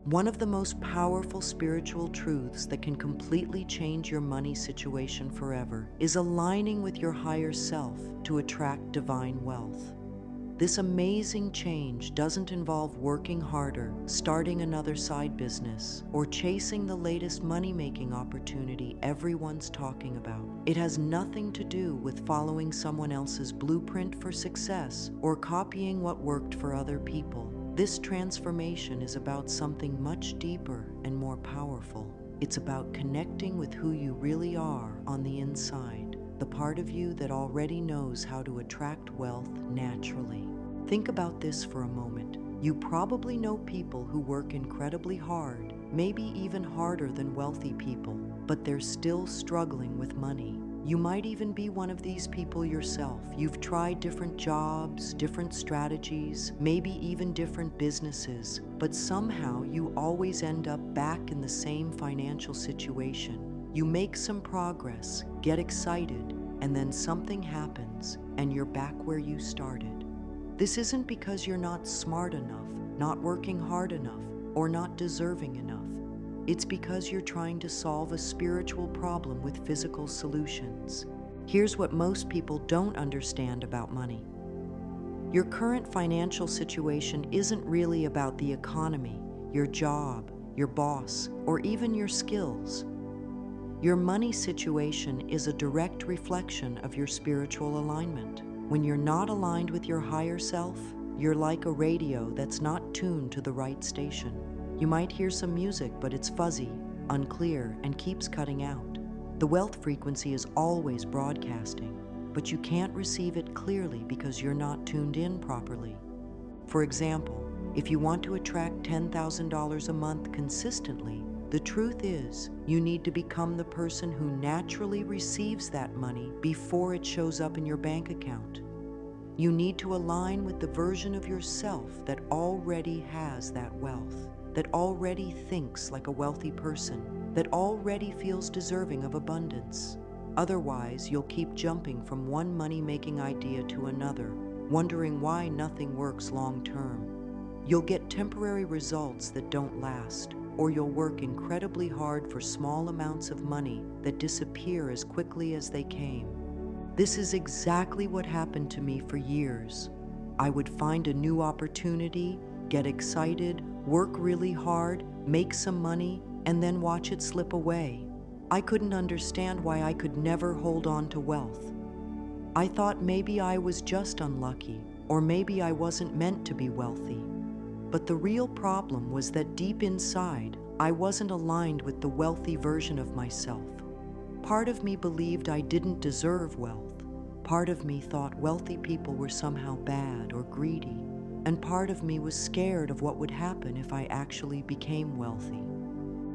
One of the most powerful spiritual truths that can completely change your money situation forever is aligning with your higher self to attract divine wealth. This amazing change doesn't involve working harder, starting another side business, or chasing the latest money-making opportunity everyone's talking about. It has nothing to do with following someone else's blueprint for success or copying what worked for other people. This transformation is about something much deeper and more powerful. It's about connecting with who you really are on the inside, the part of you that already knows how to attract wealth naturally. Think about this for a moment. You probably know people who work incredibly hard, maybe even harder than wealthy people, but they're still struggling with money. You might even be one of these people yourself. You've tried different jobs, different strategies, maybe even different businesses, but somehow you always end up back in the same financial situation. You make some progress, get excited, and then something happens, and you're back where you started. This isn't because you're not smart enough, not working hard enough, or not deserving enough. It's because you're trying to solve a spiritual problem with physical solutions. Here's what most people don't understand about money. Your current financial situation isn't really about the economy, your job, your boss, or even your skills. Your money situation is a direct reflection of your spiritual alignment. When you're not aligned with your higher self, you're like a radio that's not tuned to the right station. You might hear some music, but it's fuzzy, unclear, and keeps cutting out. The wealth frequency is always broadcasting, but you can't receive it clearly because you're not tuned in properly. For example, if you want to attract $10,000 a month consistently, the truth is, you need to become the person who naturally receives that money before it shows up in your bank account. You need to align with the version of yourself that already has that wealth, that already thinks like a wealthy person, that already feels deserving of abundance. Otherwise, you'll keep jumping from one money-making idea to another, wondering why nothing works long-term. You'll get temporary results that don't last, or you'll work incredibly hard for small amounts of money that disappear as quickly as they came. This is exactly what happened to me for years. I would find a new opportunity, get excited, work really hard, make some money, and then watch it slip away. I couldn't understand why I could never hold on to wealth. I thought maybe I was just unlucky, or maybe I wasn't meant to be wealthy. But the real problem was that deep inside, I wasn't aligned with the wealthy version of myself. Part of me believed I didn't deserve wealth. Part of me thought wealthy people were somehow bad or greedy. And part of me was scared of what would happen if I actually became wealthy.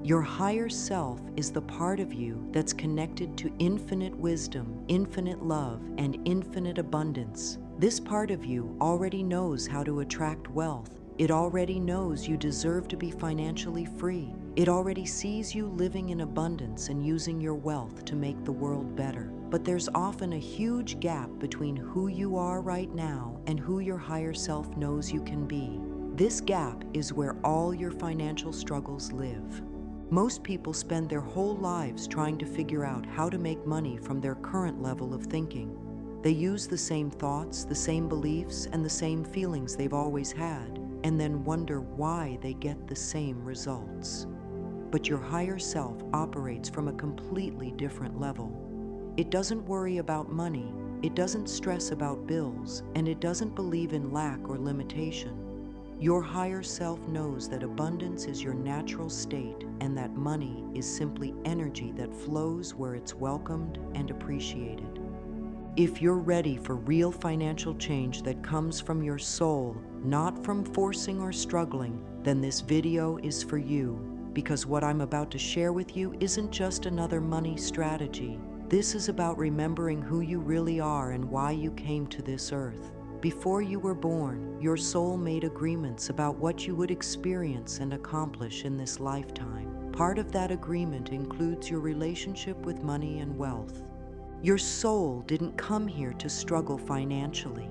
Your higher self is the part of you that's connected to infinite wisdom, infinite love, and infinite abundance. This part of you already knows how to attract wealth. It already knows you deserve to be financially free. It already sees you living in abundance and using your wealth to make the world better. But there's often a huge gap between who you are right now and who your higher self knows you can be. This gap is where all your financial struggles live. Most people spend their whole lives trying to figure out how to make money from their current level of thinking. They use the same thoughts, the same beliefs, and the same feelings they've always had, and then wonder why they get the same results. But your higher self operates from a completely different level. It doesn't worry about money, it doesn't stress about bills, and it doesn't believe in lack or limitation. Your higher self knows that abundance is your natural state and that money is simply energy that flows where it's welcomed and appreciated. If you're ready for real financial change that comes from your soul, not from forcing or struggling, then this video is for you, because what I'm about to share with you isn't just another money strategy. This is about remembering who you really are and why you came to this earth. Before you were born, your soul made agreements about what you would experience and accomplish in this lifetime. Part of that agreement includes your relationship with money and wealth. Your soul didn't come here to struggle financially.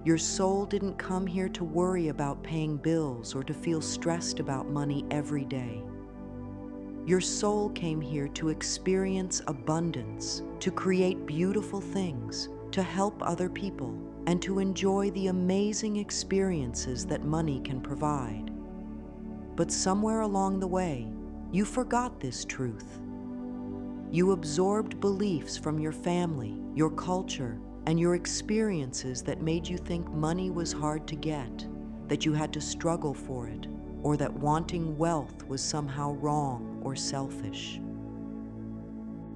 Your soul didn't come here to worry about paying bills or to feel stressed about money every day. Your soul came here to experience abundance, to create beautiful things, to help other people, and to enjoy the amazing experiences that money can provide. But somewhere along the way, you forgot this truth. You absorbed beliefs from your family, your culture, and your experiences that made you think money was hard to get, that you had to struggle for it, or that wanting wealth was somehow wrong or selfish.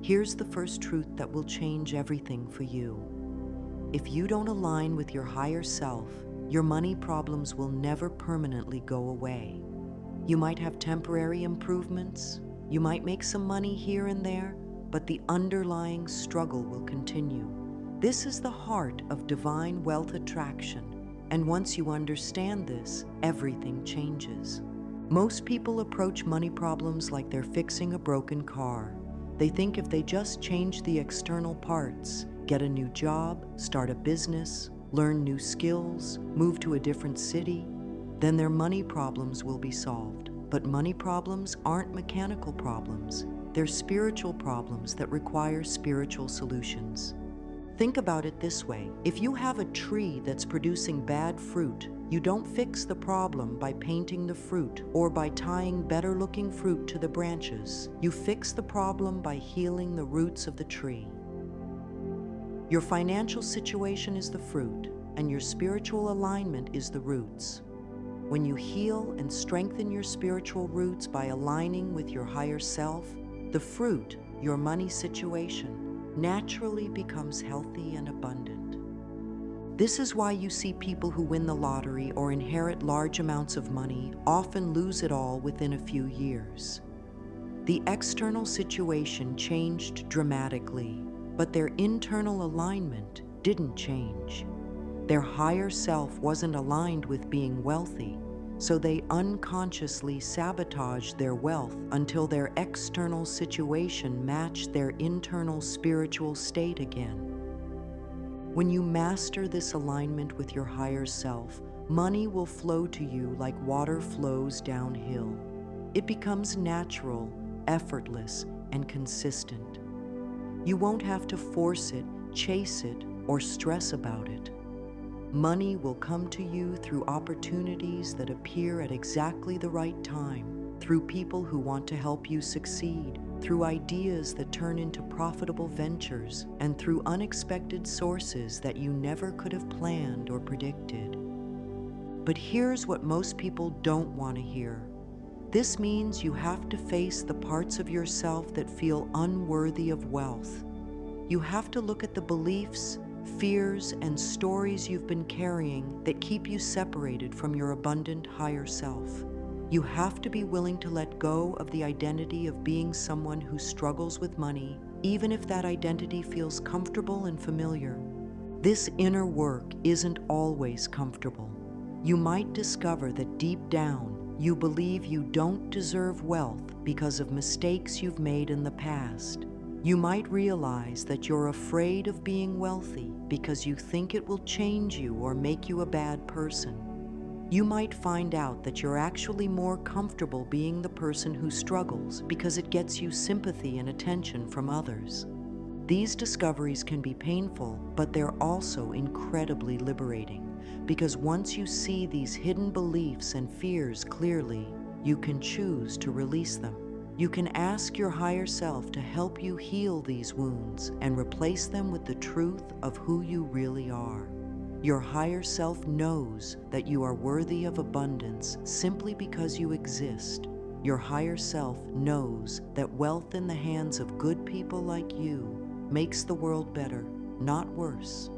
Here's the first truth that will change everything for you. If you don't align with your higher self, your money problems will never permanently go away. You might have temporary improvements, you might make some money here and there, but the underlying struggle will continue. This is the heart of divine wealth attraction, and once you understand this, everything changes. Most people approach money problems like they're fixing a broken car. They think if they just change the external parts, get a new job, start a business, learn new skills, move to a different city, then their money problems will be solved. But money problems aren't mechanical problems. They're spiritual problems that require spiritual solutions. Think about it this way. If you have a tree that's producing bad fruit, you don't fix the problem by painting the fruit or by tying better-looking fruit to the branches. You fix the problem by healing the roots of the tree. Your financial situation is the fruit, and your spiritual alignment is the roots. When you heal and strengthen your spiritual roots by aligning with your higher self, the fruit, your money situation, naturally becomes healthy and abundant. This is why you see people who win the lottery or inherit large amounts of money often lose it all within a few years. The external situation changed dramatically, but their internal alignment didn't change. Their higher self wasn't aligned with being wealthy, so they unconsciously sabotaged their wealth until their external situation matched their internal spiritual state again. When you master this alignment with your higher self, money will flow to you like water flows downhill. It becomes natural, effortless, and consistent. You won't have to force it, chase it, or stress about it. Money will come to you through opportunities that appear at exactly the right time, through people who want to help you succeed, through ideas that turn into profitable ventures, and through unexpected sources that you never could have planned or predicted. But here's what most people don't want to hear. This means you have to face the parts of yourself that feel unworthy of wealth. You have to look at the beliefs, fears, and stories you've been carrying that keep you separated from your abundant higher self. You have to be willing to let go of the identity of being someone who struggles with money, even if that identity feels comfortable and familiar. This inner work isn't always comfortable. You might discover that deep down, you believe you don't deserve wealth because of mistakes you've made in the past. You might realize that you're afraid of being wealthy because you think it will change you or make you a bad person. You might find out that you're actually more comfortable being the person who struggles because it gets you sympathy and attention from others. These discoveries can be painful, but they're also incredibly liberating, because once you see these hidden beliefs and fears clearly, you can choose to release them. You can ask your higher self to help you heal these wounds and replace them with the truth of who you really are. Your higher self knows that you are worthy of abundance simply because you exist. Your higher self knows that wealth in the hands of good people like you makes the world better, not worse.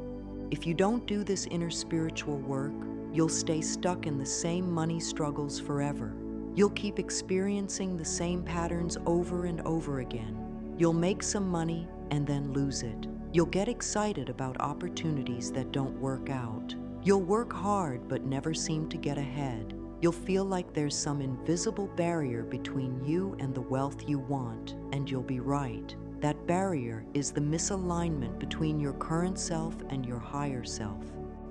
If you don't do this inner spiritual work, you'll stay stuck in the same money struggles forever. You'll keep experiencing the same patterns over and over again. You'll make some money and then lose it. You'll get excited about opportunities that don't work out. You'll work hard but never seem to get ahead. You'll feel like there's some invisible barrier between you and the wealth you want, and you'll be right. That barrier is the misalignment between your current self and your higher self.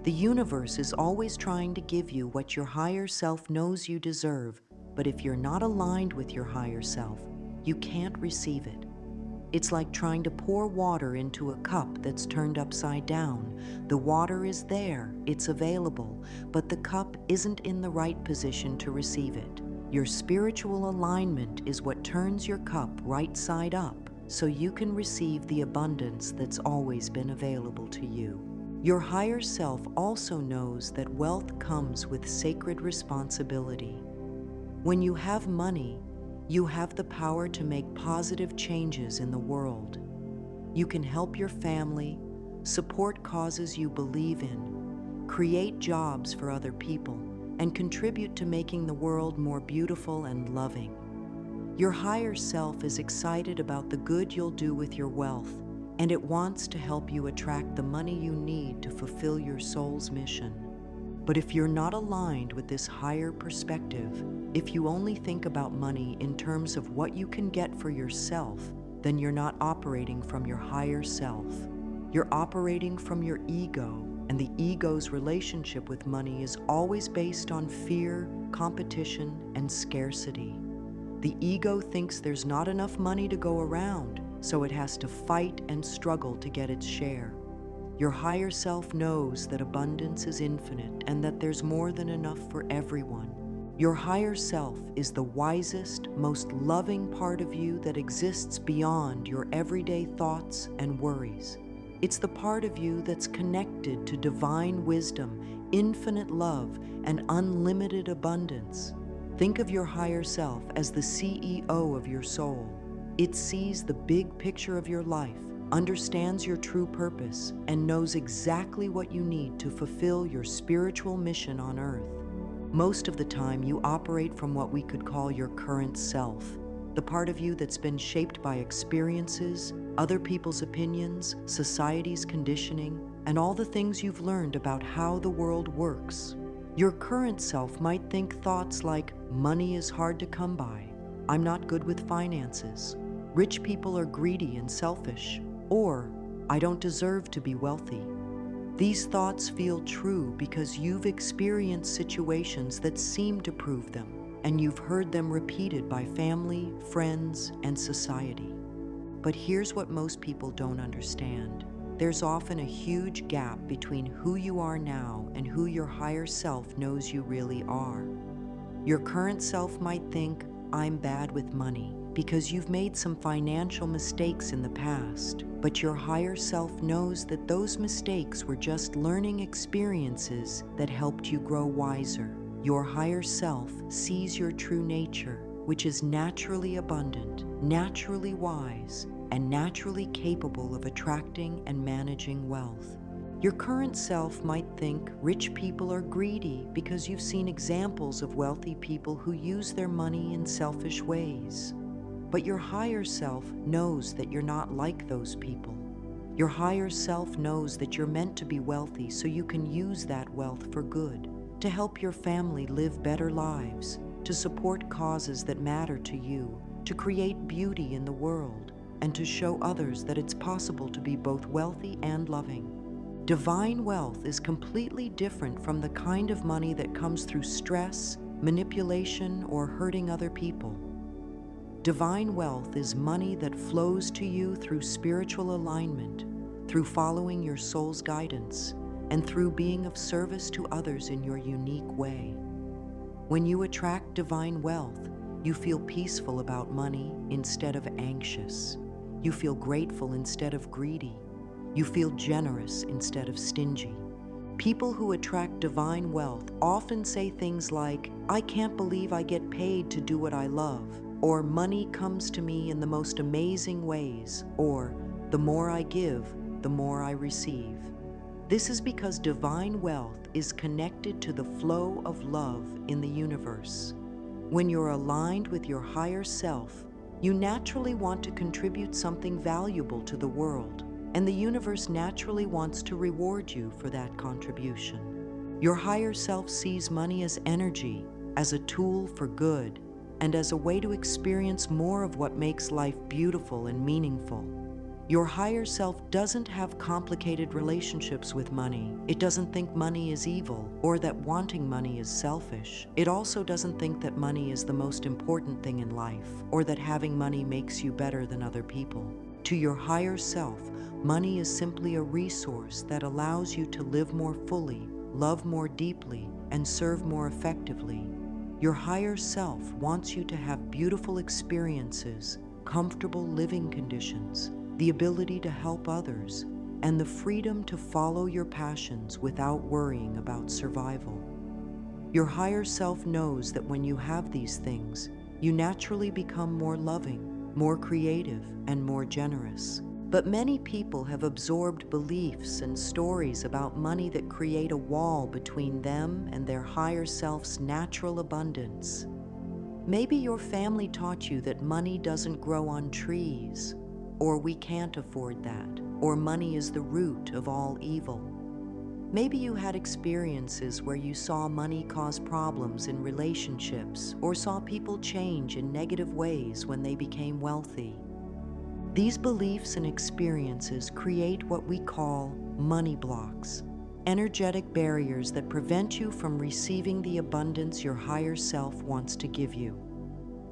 The universe is always trying to give you what your higher self knows you deserve, but if you're not aligned with your higher self, you can't receive it. It's like trying to pour water into a cup that's turned upside down. The water is there, it's available, but the cup isn't in the right position to receive it. Your spiritual alignment is what turns your cup right side up, so you can receive the abundance that's always been available to you. Your higher self also knows that wealth comes with sacred responsibility. When you have money, you have the power to make positive changes in the world. You can help your family, support causes you believe in, create jobs for other people, and contribute to making the world more beautiful and loving. Your higher self is excited about the good you'll do with your wealth, and it wants to help you attract the money you need to fulfill your soul's mission. But if you're not aligned with this higher perspective, if you only think about money in terms of what you can get for yourself, then you're not operating from your higher self. You're operating from your ego, and the ego's relationship with money is always based on fear, competition, and scarcity. The ego thinks there's not enough money to go around, so it has to fight and struggle to get its share. Your higher self knows that abundance is infinite and that there's more than enough for everyone. Your higher self is the wisest, most loving part of you that exists beyond your everyday thoughts and worries. It's the part of you that's connected to divine wisdom, infinite love, and unlimited abundance. Think of your higher self as the CEO of your soul. It sees the big picture of your life, understands your true purpose, and knows exactly what you need to fulfill your spiritual mission on earth. Most of the time, you operate from what we could call your current self, the part of you that's been shaped by experiences, other people's opinions, society's conditioning, and all the things you've learned about how the world works. Your current self might think thoughts like, money is hard to come by, I'm not good with finances, rich people are greedy and selfish, or I don't deserve to be wealthy. These thoughts feel true because you've experienced situations that seem to prove them, and you've heard them repeated by family, friends, and society. But here's what most people don't understand. There's often a huge gap between who you are now and who your higher self knows you really are. Your current self might think, I'm bad with money, because you've made some financial mistakes in the past, but your higher self knows that those mistakes were just learning experiences that helped you grow wiser. Your higher self sees your true nature, which is naturally abundant, naturally wise, and naturally capable of attracting and managing wealth. Your current self might think rich people are greedy because you've seen examples of wealthy people who use their money in selfish ways. But your higher self knows that you're not like those people. Your higher self knows that you're meant to be wealthy so you can use that wealth for good, to help your family live better lives, to support causes that matter to you, to create beauty in the world, and to show others that it's possible to be both wealthy and loving. Divine wealth is completely different from the kind of money that comes through stress, manipulation, or hurting other people. Divine wealth is money that flows to you through spiritual alignment, through following your soul's guidance, and through being of service to others in your unique way. When you attract divine wealth, you feel peaceful about money instead of anxious. You feel grateful instead of greedy. You feel generous instead of stingy. People who attract divine wealth often say things like, I can't believe I get paid to do what I love, or money comes to me in the most amazing ways, or the more I give, the more I receive. This is because divine wealth is connected to the flow of love in the universe. When you're aligned with your higher self, you naturally want to contribute something valuable to the world, and the universe naturally wants to reward you for that contribution. Your higher self sees money as energy, as a tool for good, and as a way to experience more of what makes life beautiful and meaningful. Your higher self doesn't have complicated relationships with money. It doesn't think money is evil or that wanting money is selfish. It also doesn't think that money is the most important thing in life or that having money makes you better than other people. To your higher self, money is simply a resource that allows you to live more fully, love more deeply, and serve more effectively. Your higher self wants you to have beautiful experiences, comfortable living conditions, the ability to help others, and the freedom to follow your passions without worrying about survival. Your higher self knows that when you have these things, you naturally become more loving, more creative, and more generous. But many people have absorbed beliefs and stories about money that create a wall between them and their higher self's natural abundance. Maybe your family taught you that money doesn't grow on trees, or we can't afford that, or money is the root of all evil. Maybe you had experiences where you saw money cause problems in relationships, or saw people change in negative ways when they became wealthy. These beliefs and experiences create what we call money blocks, energetic barriers that prevent you from receiving the abundance your higher self wants to give you.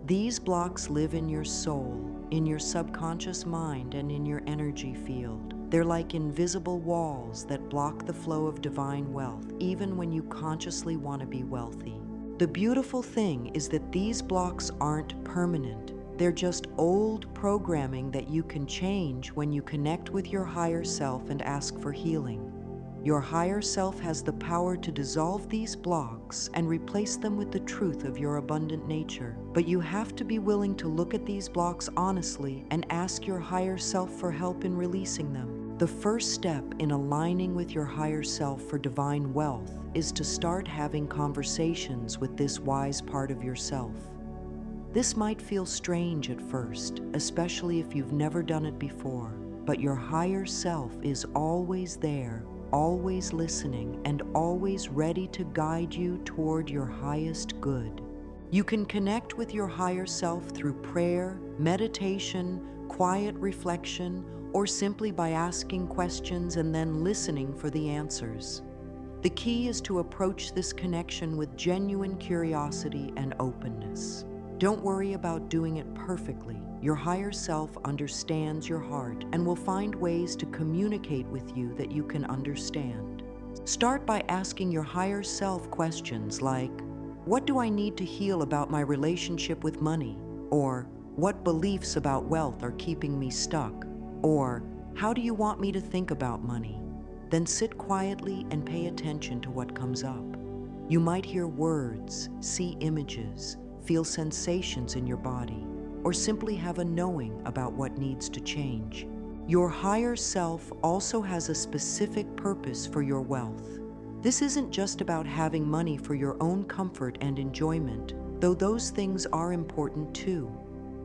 These blocks live in your soul, in your subconscious mind, and in your energy field. They're like invisible walls that block the flow of divine wealth, even when you consciously want to be wealthy. The beautiful thing is that these blocks aren't permanent. They're just old programming that you can change when you connect with your higher self and ask for healing. Your higher self has the power to dissolve these blocks and replace them with the truth of your abundant nature. But you have to be willing to look at these blocks honestly and ask your higher self for help in releasing them. The first step in aligning with your higher self for divine wealth is to start having conversations with this wise part of yourself. This might feel strange at first, especially if you've never done it before, but your higher self is always there, always listening, and always ready to guide you toward your highest good. You can connect with your higher self through prayer, meditation, quiet reflection, or simply by asking questions and then listening for the answers. The key is to approach this connection with genuine curiosity and openness. Don't worry about doing it perfectly. Your higher self understands your heart and will find ways to communicate with you that you can understand. Start by asking your higher self questions like, what do I need to heal about my relationship with money? Or, what beliefs about wealth are keeping me stuck? Or, how do you want me to think about money? Then sit quietly and pay attention to what comes up. You might hear words, see images, feel sensations in your body, or simply have a knowing about what needs to change. Your higher self also has a specific purpose for your wealth. This isn't just about having money for your own comfort and enjoyment, though those things are important too.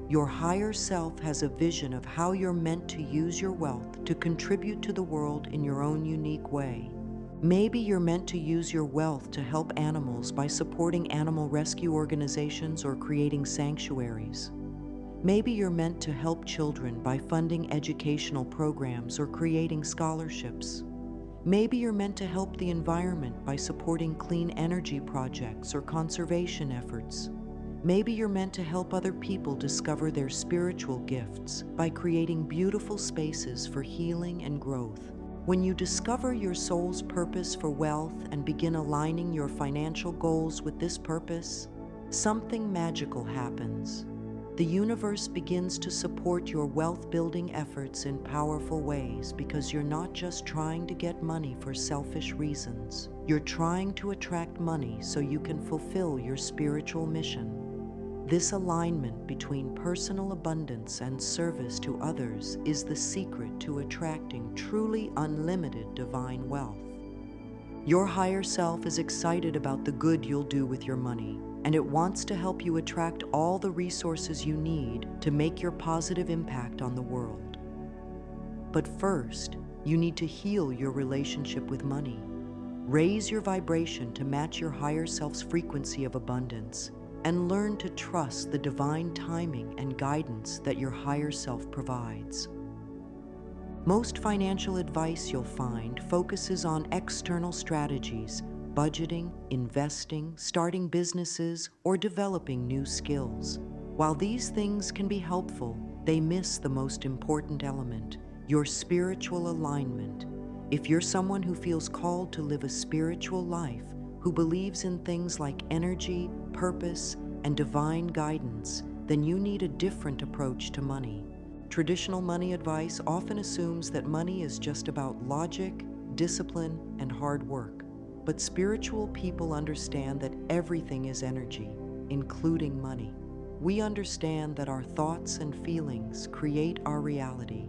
Your higher self has a vision of how you're meant to use your wealth to contribute to the world in your own unique way. Maybe you're meant to use your wealth to help animals by supporting animal rescue organizations or creating sanctuaries. Maybe you're meant to help children by funding educational programs or creating scholarships. Maybe you're meant to help the environment by supporting clean energy projects or conservation efforts. Maybe you're meant to help other people discover their spiritual gifts by creating beautiful spaces for healing and growth. When you discover your soul's purpose for wealth and begin aligning your financial goals with this purpose, something magical happens. The universe begins to support your wealth-building efforts in powerful ways because you're not just trying to get money for selfish reasons. You're trying to attract money so you can fulfill your spiritual mission. This alignment between personal abundance and service to others is the secret to attracting truly unlimited divine wealth. Your higher self is excited about the good you'll do with your money, and it wants to help you attract all the resources you need to make your positive impact on the world. But first, you need to heal your relationship with money. Raise your vibration to match your higher self's frequency of abundance, and learn to trust the divine timing and guidance that your higher self provides. Most financial advice you'll find focuses on external strategies, budgeting, investing, starting businesses, or developing new skills. While these things can be helpful, they miss the most important element, your spiritual alignment. If you're someone who feels called to live a spiritual life, who believes in things like energy, purpose, and divine guidance, then you need a different approach to money. Traditional money advice often assumes that money is just about logic, discipline, and hard work. But spiritual people understand that everything is energy, including money. We understand that our thoughts and feelings create our reality.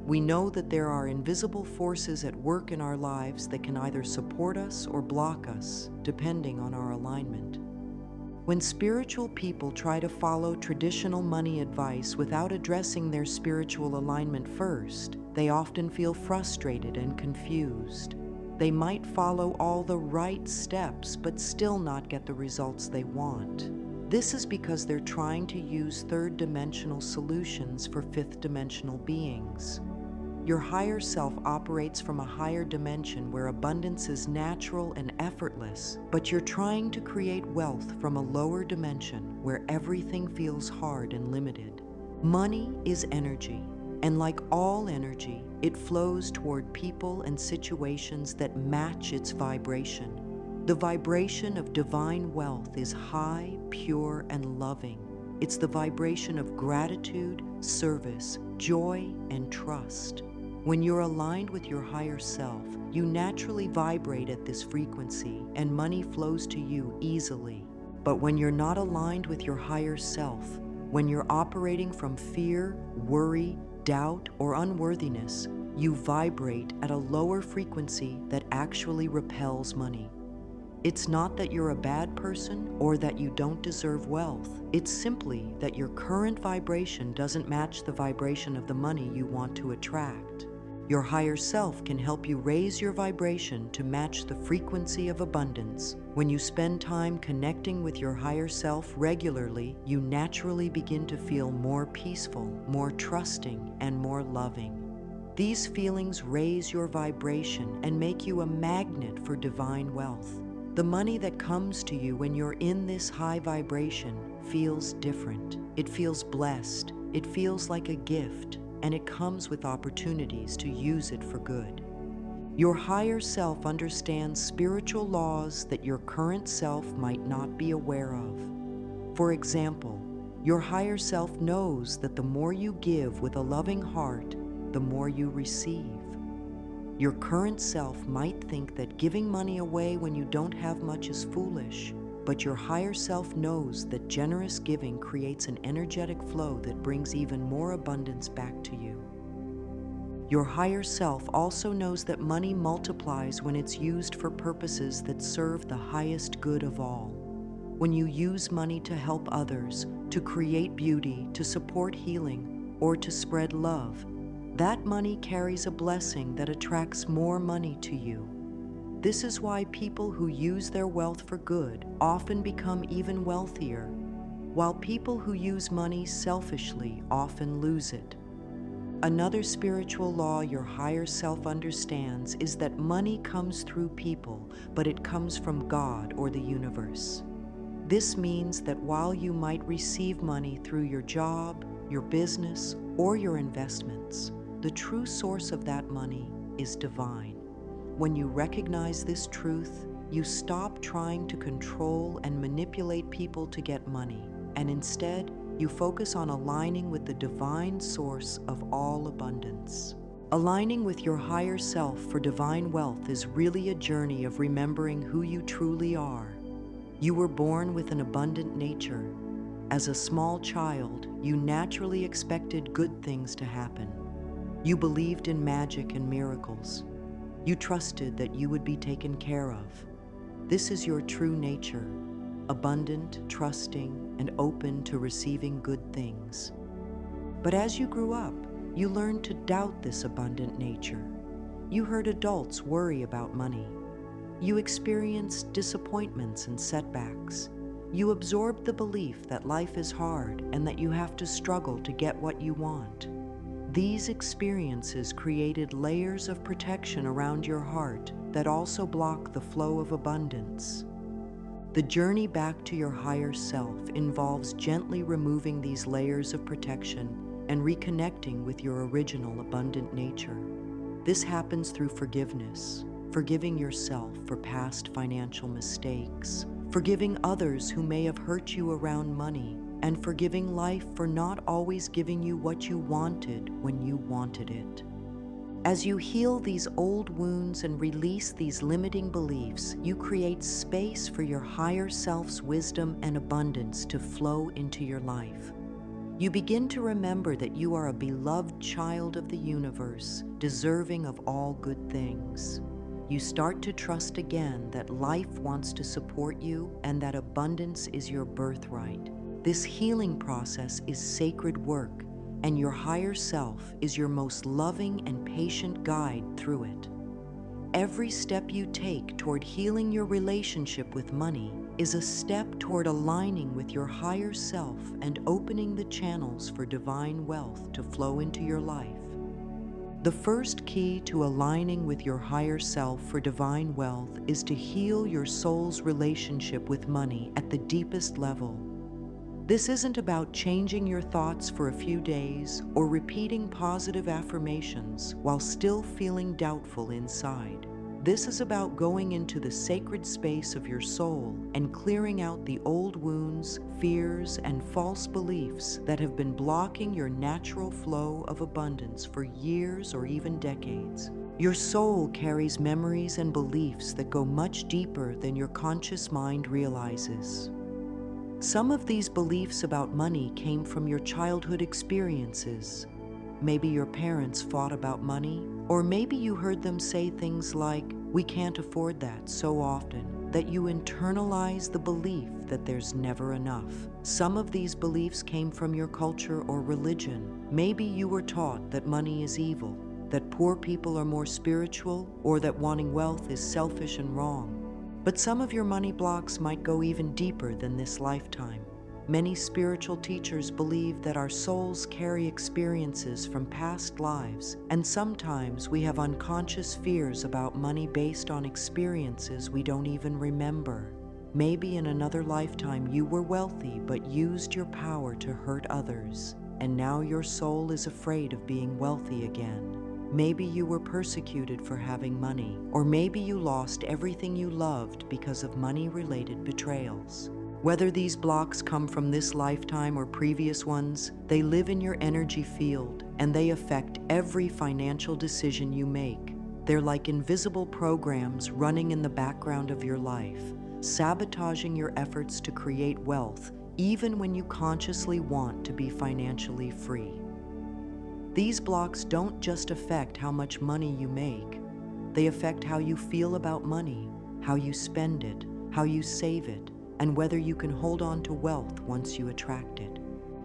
We know that there are invisible forces at work in our lives that can either support us or block us, depending on our alignment. When spiritual people try to follow traditional money advice without addressing their spiritual alignment first, they often feel frustrated and confused. They might follow all the right steps but still not get the results they want. This is because they're trying to use third-dimensional solutions for fifth-dimensional beings. Your higher self operates from a higher dimension where abundance is natural and effortless, but you're trying to create wealth from a lower dimension where everything feels hard and limited. Money is energy, and like all energy, it flows toward people and situations that match its vibration. The vibration of divine wealth is high, pure, and loving. It's the vibration of gratitude, service, joy, and trust. When you're aligned with your higher self, you naturally vibrate at this frequency and money flows to you easily. But when you're not aligned with your higher self, when you're operating from fear, worry, doubt, or unworthiness, you vibrate at a lower frequency that actually repels money. It's not that you're a bad person or that you don't deserve wealth. It's simply that your current vibration doesn't match the vibration of the money you want to attract. Your higher self can help you raise your vibration to match the frequency of abundance. When you spend time connecting with your higher self regularly, you naturally begin to feel more peaceful, more trusting, and more loving. These feelings raise your vibration and make you a magnet for divine wealth. The money that comes to you when you're in this high vibration feels different. It feels blessed. It feels like a gift, and it comes with opportunities to use it for good. Your higher self understands spiritual laws that your current self might not be aware of. For example, your higher self knows that the more you give with a loving heart, the more you receive. Your current self might think that giving money away when you don't have much is foolish, but your higher self knows that generous giving creates an energetic flow that brings even more abundance back to you. Your higher self also knows that money multiplies when it's used for purposes that serve the highest good of all. When you use money to help others, to create beauty, to support healing, or to spread love, that money carries a blessing that attracts more money to you. This is why people who use their wealth for good often become even wealthier, while people who use money selfishly often lose it. Another spiritual law your higher self understands is that money comes through people, but it comes from God or the universe. This means that while you might receive money through your job, your business, or your investments, the true source of that money is divine. When you recognize this truth, you stop trying to control and manipulate people to get money, and instead, you focus on aligning with the divine source of all abundance. Aligning with your higher self for divine wealth is really a journey of remembering who you truly are. You were born with an abundant nature. As a small child, you naturally expected good things to happen. You believed in magic and miracles. You trusted that you would be taken care of. This is your true nature, abundant, trusting, and open to receiving good things. But as you grew up, you learned to doubt this abundant nature. You heard adults worry about money. You experienced disappointments and setbacks. You absorbed the belief that life is hard and that you have to struggle to get what you want. These experiences created layers of protection around your heart that also block the flow of abundance. The journey back to your higher self involves gently removing these layers of protection and reconnecting with your original abundant nature. This happens through forgiveness, forgiving yourself for past financial mistakes, forgiving others who may have hurt you around money, and forgiving life for not always giving you what you wanted when you wanted it. As you heal these old wounds and release these limiting beliefs, you create space for your higher self's wisdom and abundance to flow into your life. You begin to remember that you are a beloved child of the universe, deserving of all good things. You start to trust again that life wants to support you and that abundance is your birthright. This healing process is sacred work, and your higher self is your most loving and patient guide through it. Every step you take toward healing your relationship with money is a step toward aligning with your higher self and opening the channels for divine wealth to flow into your life. The first key to aligning with your higher self for divine wealth is to heal your soul's relationship with money at the deepest level. This isn't about changing your thoughts for a few days or repeating positive affirmations while still feeling doubtful inside. This is about going into the sacred space of your soul and clearing out the old wounds, fears, and false beliefs that have been blocking your natural flow of abundance for years or even decades. Your soul carries memories and beliefs that go much deeper than your conscious mind realizes. Some of these beliefs about money came from your childhood experiences. Maybe your parents fought about money, or maybe you heard them say things like, "We can't afford that," so often that you internalize the belief that there's never enough. Some of these beliefs came from your culture or religion. Maybe you were taught that money is evil, that poor people are more spiritual, or that wanting wealth is selfish and wrong. But some of your money blocks might go even deeper than this lifetime. Many spiritual teachers believe that our souls carry experiences from past lives, and sometimes we have unconscious fears about money based on experiences we don't even remember. Maybe in another lifetime you were wealthy but used your power to hurt others, and now your soul is afraid of being wealthy again. Maybe you were persecuted for having money, or maybe you lost everything you loved because of money-related betrayals. Whether these blocks come from this lifetime or previous ones, they live in your energy field, and they affect every financial decision you make. They're like invisible programs running in the background of your life, sabotaging your efforts to create wealth, even when you consciously want to be financially free. These blocks don't just affect how much money you make. They affect how you feel about money, how you spend it, how you save it, and whether you can hold on to wealth once you attract it.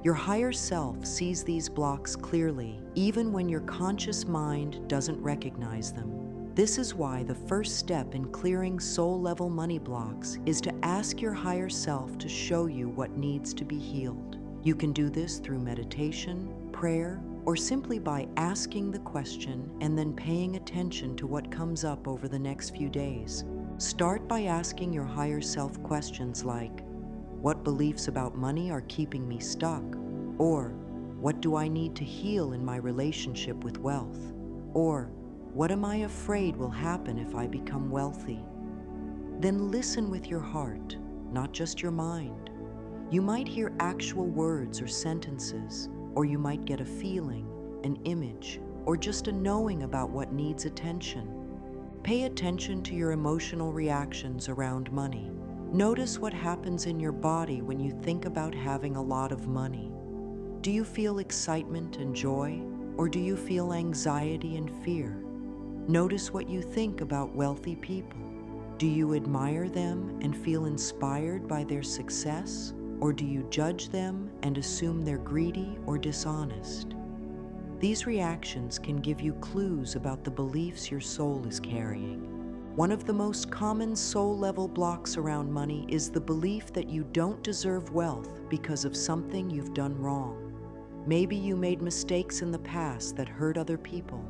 Your higher self sees these blocks clearly, even when your conscious mind doesn't recognize them. This is why the first step in clearing soul-level money blocks is to ask your higher self to show you what needs to be healed. You can do this through meditation, prayer, or simply by asking the question and then paying attention to what comes up over the next few days. Start by asking your higher self questions like, what beliefs about money are keeping me stuck? Or, what do I need to heal in my relationship with wealth? Or, what am I afraid will happen if I become wealthy? Then listen with your heart, not just your mind. You might hear actual words or sentences, or you might get a feeling, an image, or just a knowing about what needs attention. Pay attention to your emotional reactions around money. Notice what happens in your body when you think about having a lot of money. Do you feel excitement and joy, or do you feel anxiety and fear? Notice what you think about wealthy people. Do you admire them and feel inspired by their success? Or do you judge them and assume they're greedy or dishonest? These reactions can give you clues about the beliefs your soul is carrying. One of the most common soul-level blocks around money is the belief that you don't deserve wealth because of something you've done wrong. Maybe you made mistakes in the past that hurt other people.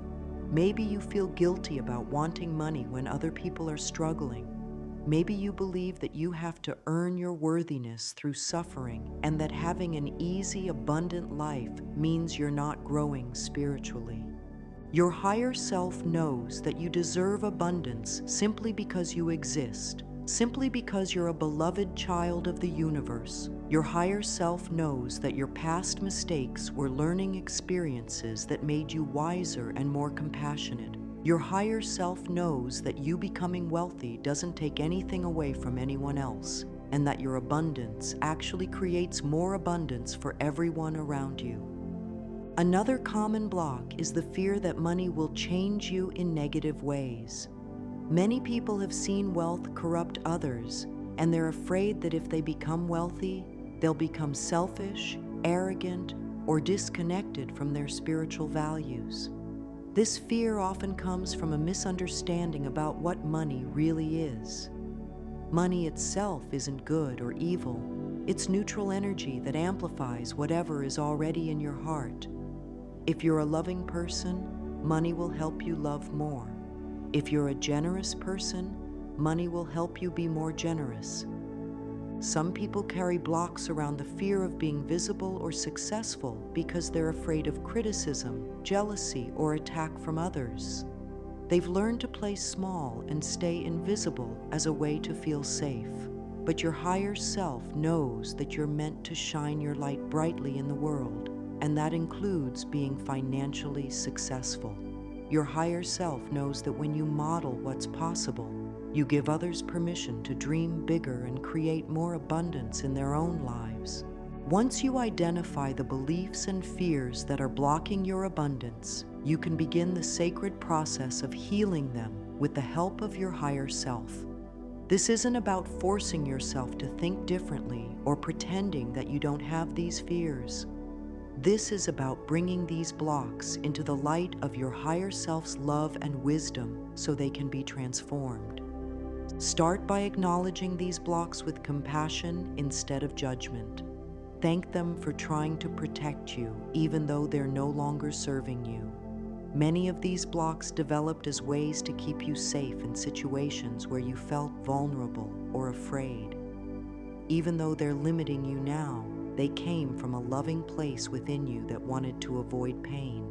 Maybe you feel guilty about wanting money when other people are struggling. Maybe you believe that you have to earn your worthiness through suffering and that having an easy, abundant life means you're not growing spiritually. Your higher self knows that you deserve abundance simply because you exist, simply because you're a beloved child of the universe. Your higher self knows that your past mistakes were learning experiences that made you wiser and more compassionate. Your higher self knows that you becoming wealthy doesn't take anything away from anyone else, and that your abundance actually creates more abundance for everyone around you. Another common block is the fear that money will change you in negative ways. Many people have seen wealth corrupt others, and they're afraid that if they become wealthy, they'll become selfish, arrogant, or disconnected from their spiritual values. This fear often comes from a misunderstanding about what money really is. Money itself isn't good or evil. It's neutral energy that amplifies whatever is already in your heart. If you're a loving person, money will help you love more. If you're a generous person, money will help you be more generous. Some people carry blocks around the fear of being visible or successful because they're afraid of criticism, jealousy, or attack from others. They've learned to play small and stay invisible as a way to feel safe. But your higher self knows that you're meant to shine your light brightly in the world, and that includes being financially successful. Your higher self knows that when you model what's possible, you give others permission to dream bigger and create more abundance in their own lives. Once you identify the beliefs and fears that are blocking your abundance, you can begin the sacred process of healing them with the help of your higher self. This isn't about forcing yourself to think differently or pretending that you don't have these fears. This is about bringing these blocks into the light of your higher self's love and wisdom so they can be transformed. Start by acknowledging these blocks with compassion instead of judgment. Thank them for trying to protect you, even though they're no longer serving you. Many of these blocks developed as ways to keep you safe in situations where you felt vulnerable or afraid. Even though they're limiting you now, they came from a loving place within you that wanted to avoid pain.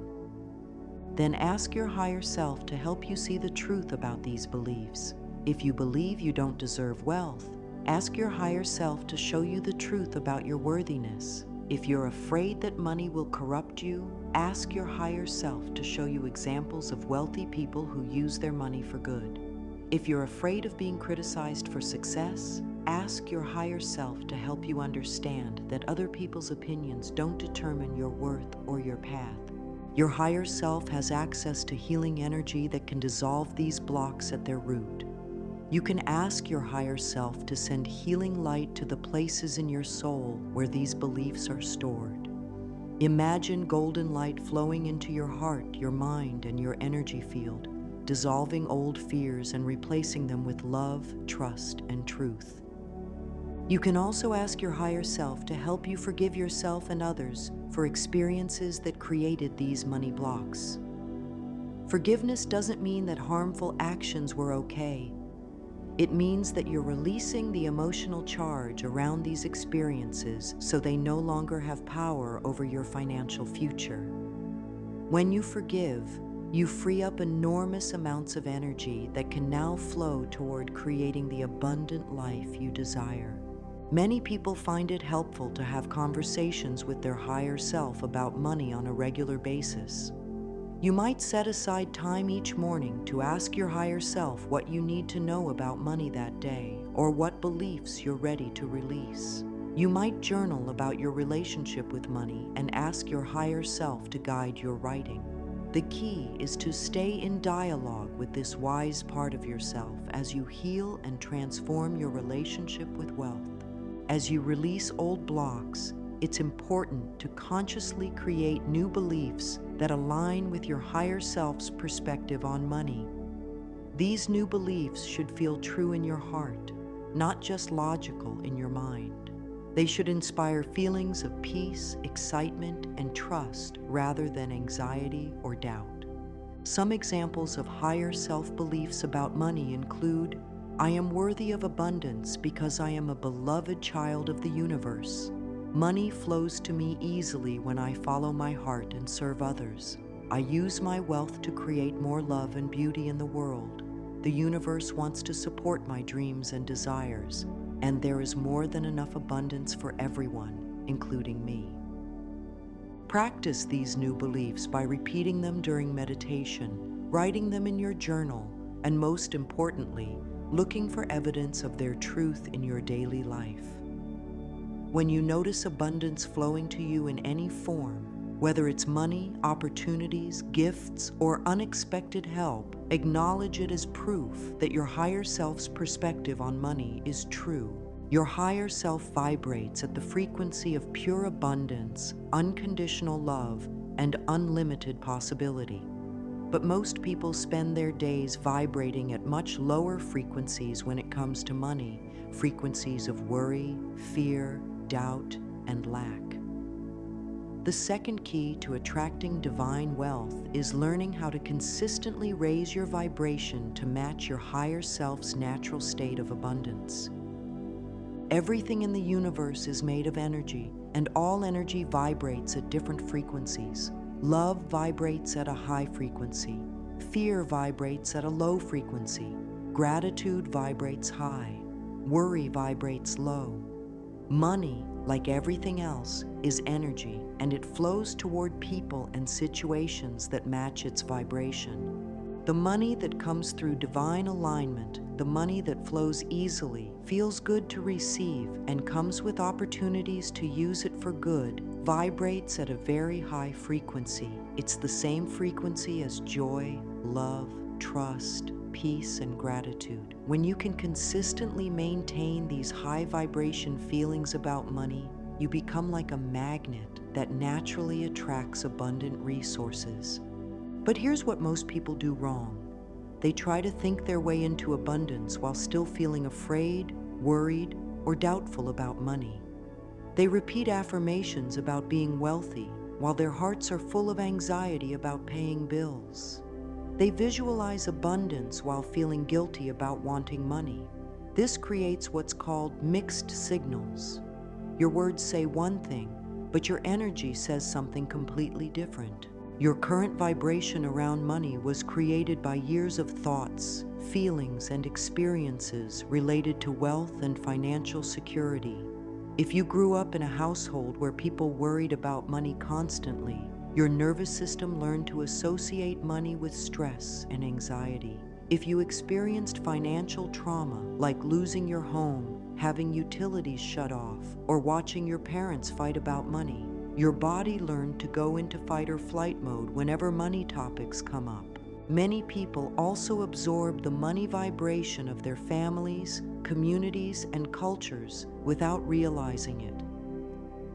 Then ask your higher self to help you see the truth about these beliefs. If you believe you don't deserve wealth, ask your higher self to show you the truth about your worthiness. If you're afraid that money will corrupt you, ask your higher self to show you examples of wealthy people who use their money for good. If you're afraid of being criticized for success, ask your higher self to help you understand that other people's opinions don't determine your worth or your path. Your higher self has access to healing energy that can dissolve these blocks at their root. You can ask your higher self to send healing light to the places in your soul where these beliefs are stored. Imagine golden light flowing into your heart, your mind, and your energy field, dissolving old fears and replacing them with love, trust, and truth. You can also ask your higher self to help you forgive yourself and others for experiences that created these money blocks. Forgiveness doesn't mean that harmful actions were okay. It means that you're releasing the emotional charge around these experiences so they no longer have power over your financial future. When you forgive, you free up enormous amounts of energy that can now flow toward creating the abundant life you desire. Many people find it helpful to have conversations with their higher self about money on a regular basis. You might set aside time each morning to ask your higher self what you need to know about money that day, or what beliefs you're ready to release. You might journal about your relationship with money and ask your higher self to guide your writing. The key is to stay in dialogue with this wise part of yourself as you heal and transform your relationship with wealth. As you release old blocks, it's important to consciously create new beliefs that align with your higher self's perspective on money. These new beliefs should feel true in your heart, not just logical in your mind. They should inspire feelings of peace, excitement, and trust rather than anxiety or doubt. Some examples of higher self-beliefs about money include, I am worthy of abundance because I am a beloved child of the universe. Money flows to me easily when I follow my heart and serve others. I use my wealth to create more love and beauty in the world. The universe wants to support my dreams and desires, and there is more than enough abundance for everyone, including me. Practice these new beliefs by repeating them during meditation, writing them in your journal, and most importantly, looking for evidence of their truth in your daily life. When you notice abundance flowing to you in any form, whether it's money, opportunities, gifts, or unexpected help, acknowledge it as proof that your higher self's perspective on money is true. Your higher self vibrates at the frequency of pure abundance, unconditional love, and unlimited possibility. But most people spend their days vibrating at much lower frequencies when it comes to money, frequencies of worry, fear, doubt, and lack. The second key to attracting divine wealth is learning how to consistently raise your vibration to match your higher self's natural state of abundance. Everything in the universe is made of energy, and all energy vibrates at different frequencies. Love vibrates at a high frequency. Fear vibrates at a low frequency. Gratitude vibrates high. Worry vibrates low. Money, like everything else, is energy, and it flows toward people and situations that match its vibration. The money that comes through divine alignment, the money that flows easily, feels good to receive, and comes with opportunities to use it for good, vibrates at a very high frequency. It's the same frequency as joy, love, trust, peace, and gratitude. When you can consistently maintain these high vibration feelings about money, you become like a magnet that naturally attracts abundant resources. But here's what most people do wrong. They try to think their way into abundance while still feeling afraid, worried, or doubtful about money. They repeat affirmations about being wealthy while their hearts are full of anxiety about paying bills. They visualize abundance while feeling guilty about wanting money. This creates what's called mixed signals. Your words say one thing, but your energy says something completely different. Your current vibration around money was created by years of thoughts, feelings, and experiences related to wealth and financial security. If you grew up in a household where people worried about money constantly, your nervous system learned to associate money with stress and anxiety. If you experienced financial trauma, like losing your home, having utilities shut off, or watching your parents fight about money, your body learned to go into fight or flight mode whenever money topics come up. Many people also absorb the money vibration of their families, communities, and cultures without realizing it.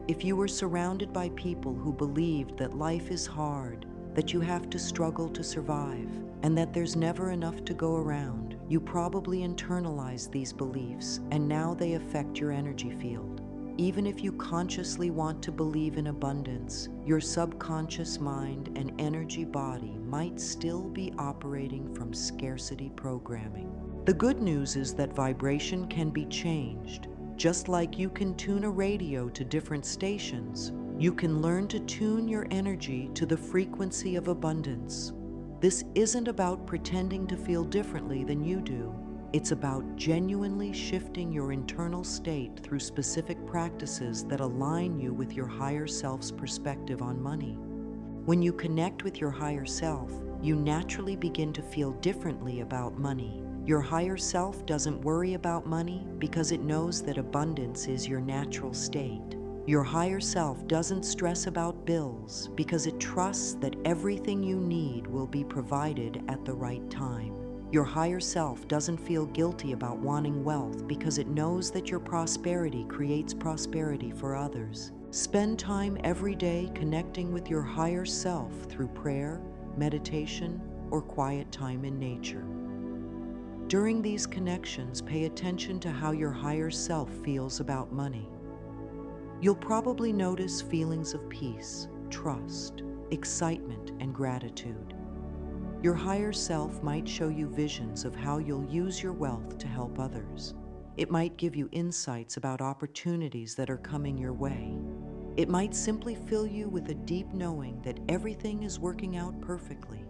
If you were surrounded by people who believed that life is hard, that you have to struggle to survive, and that there's never enough to go around, you probably internalized these beliefs, and now they affect your energy field. Even if you consciously want to believe in abundance, your subconscious mind and energy body might still be operating from scarcity programming. The good news is that vibration can be changed. Just like you can tune a radio to different stations, you can learn to tune your energy to the frequency of abundance. This isn't about pretending to feel differently than you do. It's about genuinely shifting your internal state through specific practices that align you with your higher self's perspective on money. When you connect with your higher self, you naturally begin to feel differently about money. Your higher self doesn't worry about money because it knows that abundance is your natural state. Your higher self doesn't stress about bills because it trusts that everything you need will be provided at the right time. Your higher self doesn't feel guilty about wanting wealth because it knows that your prosperity creates prosperity for others. Spend time every day connecting with your higher self through prayer, meditation, or quiet time in nature. During these connections, pay attention to how your higher self feels about money. You'll probably notice feelings of peace, trust, excitement, and gratitude. Your higher self might show you visions of how you'll use your wealth to help others. It might give you insights about opportunities that are coming your way. It might simply fill you with a deep knowing that everything is working out perfectly.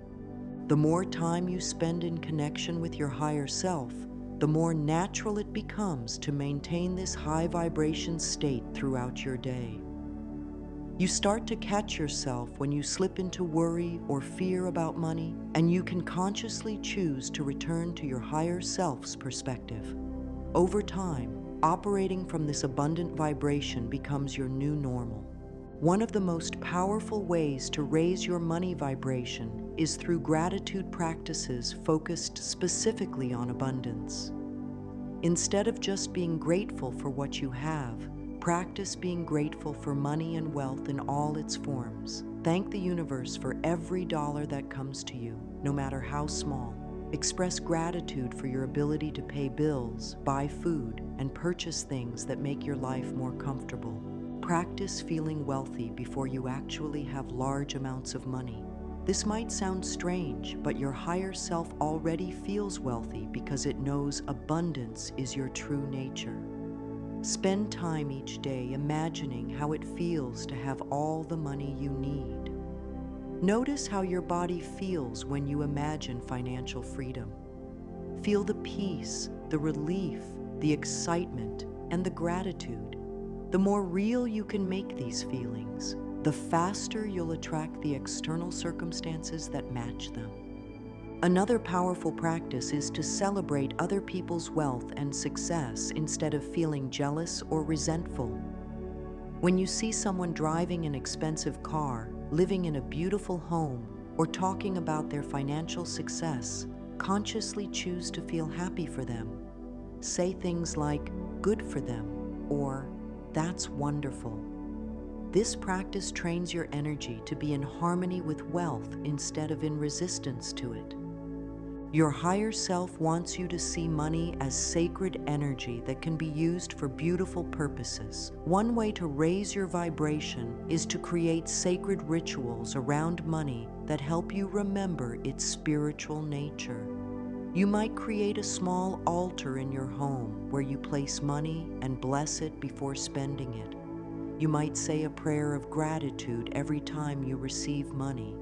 The more time you spend in connection with your higher self, the more natural it becomes to maintain this high vibration state throughout your day. You start to catch yourself when you slip into worry or fear about money, and you can consciously choose to return to your higher self's perspective. Over time, operating from this abundant vibration becomes your new normal. One of the most powerful ways to raise your money vibration is through gratitude practices focused specifically on abundance. Instead of just being grateful for what you have, practice being grateful for money and wealth in all its forms. Thank the universe for every dollar that comes to you, no matter how small. Express gratitude for your ability to pay bills, buy food, and purchase things that make your life more comfortable. Practice feeling wealthy before you actually have large amounts of money. This might sound strange, but your higher self already feels wealthy because it knows abundance is your true nature. Spend time each day imagining how it feels to have all the money you need. Notice how your body feels when you imagine financial freedom. Feel the peace, the relief, the excitement, and the gratitude. The more real you can make these feelings, the faster you'll attract the external circumstances that match them. Another powerful practice is to celebrate other people's wealth and success instead of feeling jealous or resentful. When you see someone driving an expensive car, living in a beautiful home, or talking about their financial success, consciously choose to feel happy for them. Say things like, "Good for them," or "That's wonderful." This practice trains your energy to be in harmony with wealth instead of in resistance to it. Your higher self wants you to see money as sacred energy that can be used for beautiful purposes. One way to raise your vibration is to create sacred rituals around money that help you remember its spiritual nature. You might create a small altar in your home where you place money and bless it before spending it. You might say a prayer of gratitude every time you receive money.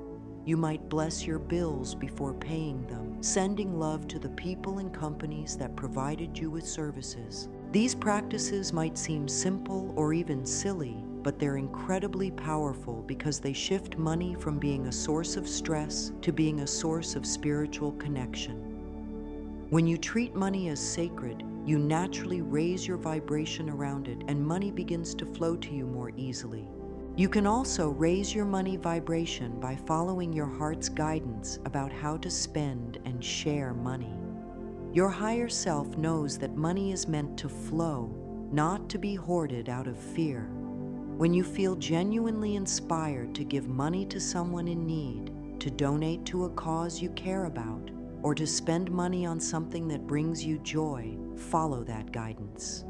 You might bless your bills before paying them, sending love to the people and companies that provided you with services. These practices might seem simple or even silly, but they're incredibly powerful because they shift money from being a source of stress to being a source of spiritual connection. When you treat money as sacred, you naturally raise your vibration around it, and money begins to flow to you more easily. You can also raise your money vibration by following your heart's guidance about how to spend and share money. Your higher self knows that money is meant to flow, not to be hoarded out of fear. When you feel genuinely inspired to give money to someone in need, to donate to a cause you care about, or to spend money on something that brings you joy, follow that guidance.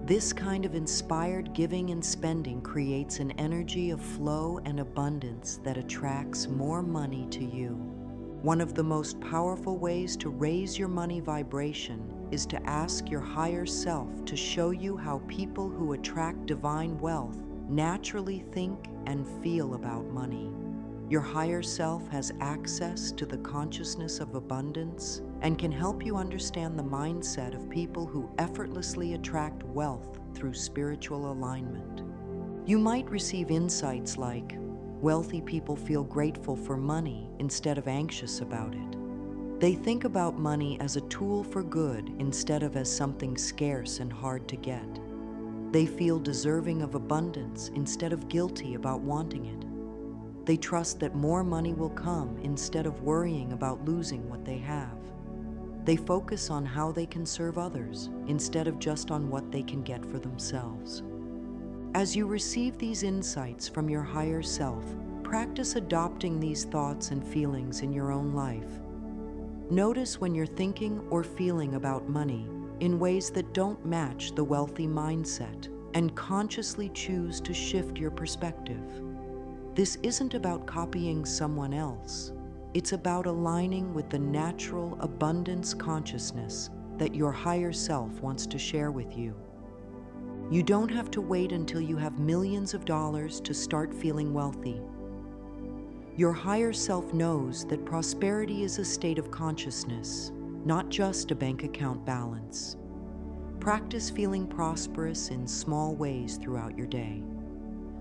This kind of inspired giving and spending creates an energy of flow and abundance that attracts more money to you. One of the most powerful ways to raise your money vibration is to ask your higher self to show you how people who attract divine wealth naturally think and feel about money. Your higher self has access to the consciousness of abundance and can help you understand the mindset of people who effortlessly attract wealth through spiritual alignment. You might receive insights like, wealthy people feel grateful for money instead of anxious about it. They think about money as a tool for good instead of as something scarce and hard to get. They feel deserving of abundance instead of guilty about wanting it. They trust that more money will come instead of worrying about losing what they have. They focus on how they can serve others instead of just on what they can get for themselves. As you receive these insights from your higher self, practice adopting these thoughts and feelings in your own life. Notice when you're thinking or feeling about money in ways that don't match the wealthy mindset. and consciously choose to shift your perspective. This isn't about copying someone else. It's about aligning with the natural abundance consciousness that your higher self wants to share with you. You don't have to wait until you have millions of dollars to start feeling wealthy. Your higher self knows that prosperity is a state of consciousness, not just a bank account balance. Practice feeling prosperous in small ways throughout your day.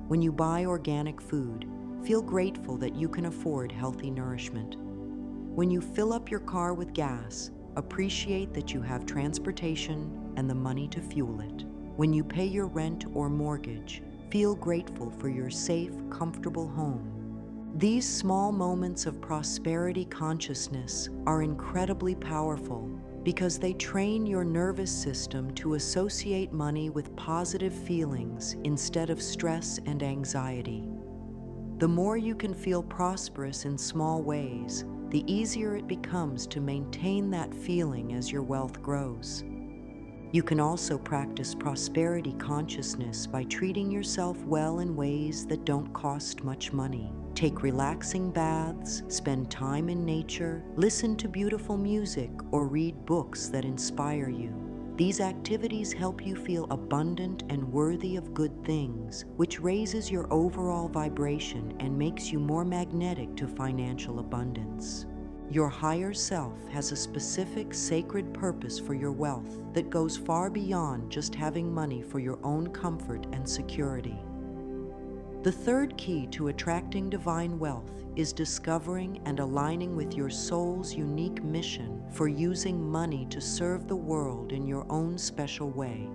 When you buy organic food, feel grateful that you can afford healthy nourishment. When you fill up your car with gas, appreciate that you have transportation and the money to fuel it. When you pay your rent or mortgage, feel grateful for your safe, comfortable home. These small moments of prosperity consciousness are incredibly powerful because they train your nervous system to associate money with positive feelings instead of stress and anxiety. The more you can feel prosperous in small ways, the easier it becomes to maintain that feeling as your wealth grows. You can also practice prosperity consciousness by treating yourself well in ways that don't cost much money. Take relaxing baths, spend time in nature, listen to beautiful music, or read books that inspire you. These activities help you feel abundant and worthy of good things, which raises your overall vibration and makes you more magnetic to financial abundance. Your higher self has a specific sacred purpose for your wealth that goes far beyond just having money for your own comfort and security. The third key to attracting divine wealth is discovering and aligning with your soul's unique mission for using money to serve the world in your own special way.